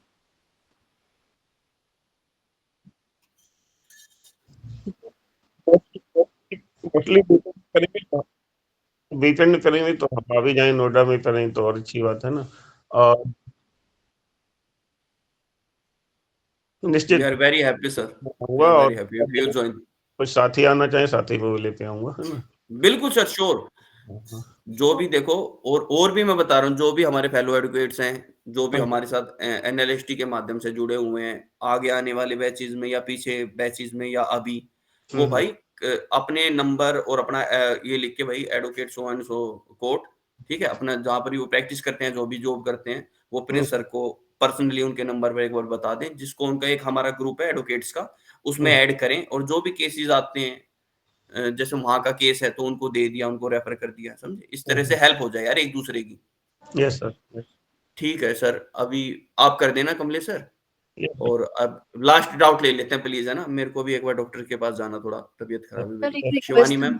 मोस्टली वीकेंड करेंगे तो हम आ भी जाएँ नोएडा में करें तो और अच्छी बात है ना। और वी निश्चित are very happy sir, we आऊँगा आर और very happy if you join. कुछ साथी आना चाहें साथी को भी लेके आऊँगा, है ना? बिल्कुल सर, श्योर। हाँ, हाँ। जो भी देखो, और भी मैं बता रहा हूँ, जो भी हमारे फेलो एडवोकेट्स हैं, जो भी हाँ, हमारे साथ एनएलएसटी के माध्यम से जुड़े हुए हैं, आगे आने वाले बैचेज़ में या पीछे बैचेज़ में या अभी, हुँ, वो हुँ, भाई अपने नंबर और अपना ये लिख के भाई advocate so and so court, ठीक है? अपना जहाँ पर भी वो प्रैक्टिस करते हैं, जो भी जॉब करते हैं, वो हुँ, प्रिंस सर को पर्सनली उनके नंबर पे एक बार बता दें, जिसको उनका एक हमारा ग्रुप है एडवोकेट्स का, उसमें हुँ, ऐड करें और जो भी केसेज़ आते हैं, जैसे वहाँ का केस है तो उनको दे दिया, उनको रेफर कर दिया, समझे? इस हुँ, तरह से हुँ। हेल्प हो जाए यार एक-दूसरे की। यस सर, यस, ठीक है सर, अभी आप कर देना कमलेश सर, यस और अब लास्ट डाउट ले लेते हैं प्लीज़, है ना? मेरे को भी एक बार डॉक्टर के पास जाना, थोड़ा तबीयत सर। खराब है सर मेरी। एक शिवानी रिक्वेस्ट था। मैम,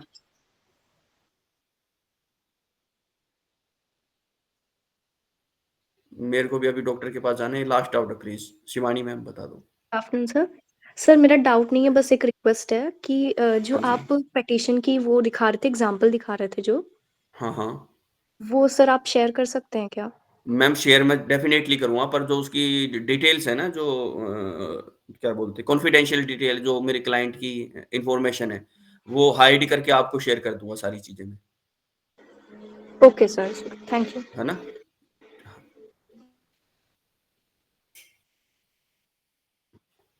मेरे को भी अभी डॉक्टर के पास जाना है, लास्ट डाउट है प्लीज़, शिवानी मैम बता दो। Afternoon sir. सर मेरा डाउट नहीं है, बस एक रिक्वेस्ट है कि जो हाँ जी। आप पिटीशन की वो दिखा रहे थे, एग्ज़ाम्पल दिखा रहे थे जो, हाँ, हाँ। वो सर आप शेयर कर सकते हैं क्या? मैम शेयर मैं डेफ़िनेटली करूँगा, पर जो उसकी डिटेल्स है ना, जो क्या बोलते हैं कॉन्फिडेंशियल डिटेल, जो मेरे क्लाइंट की इन्फॉर्मेशन है, वो हाइड करके आपको शेयर कर दूँगा सारी चीज़ें मैं, ओके सर, थैंक यू। है ना?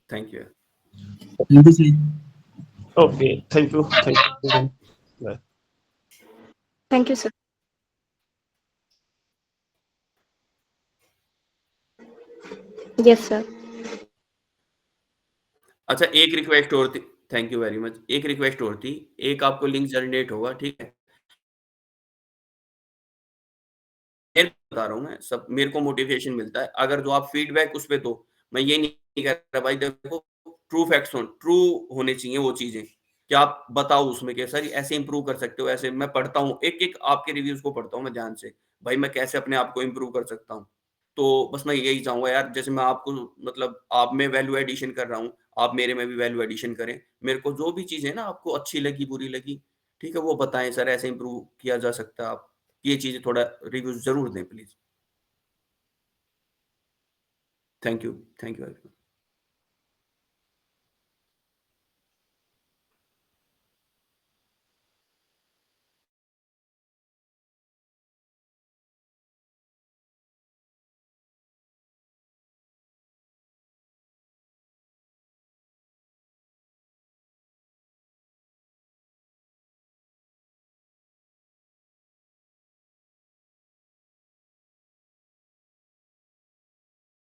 Thank you. बिल्कुल सही। Okay, thank you. Bye. Thank you sir. Yes sir. अच्छा, एक रिक्वेस्ट और थी, थैंक यू वेरी मच। एक रिक्वेस्ट और थी, एक आपको लिंक जनरेट होगा, ठीक है? मैं बता रहा हूँ मैं, सब मेरे को मोटिवेशन मिलता है, अगर जो आप फीडबैक उस पे दो, मैं ये नहीं कह रहा भाई देखो, ट्रू होने चाहिए वो चीज़ें, कि आप बताओ उसमें कि सर ऐसे इम्प्रूव कर सकते हो, ऐसे मैं पढ़ता हूँ, एक-एक आपके रिव्यूज़ को पढ़ता हूँ मैं ध्यान से, भाई मैं कैसे अपने आप को इम्प्रूव कर सकता हूँ। तो बस मैं यही चाहूँगा यार, जैसे मैं आपको मतलब आप में वैल्यू एडिशन कर रहा हूँ, आप मेरे में भी वैल्यू एडिशन करें। मेरे को जो भी चीज़ें ना आपको अच्छी लगी, बुरी लगी, ठीक है, वो बताएँ सर ऐसे इम्प्रूव किया जा सकता है, आप ये चीज़ें थोड़ा रिव्यूज़ ज़रूर दें प्लीज़। Thank you everyone.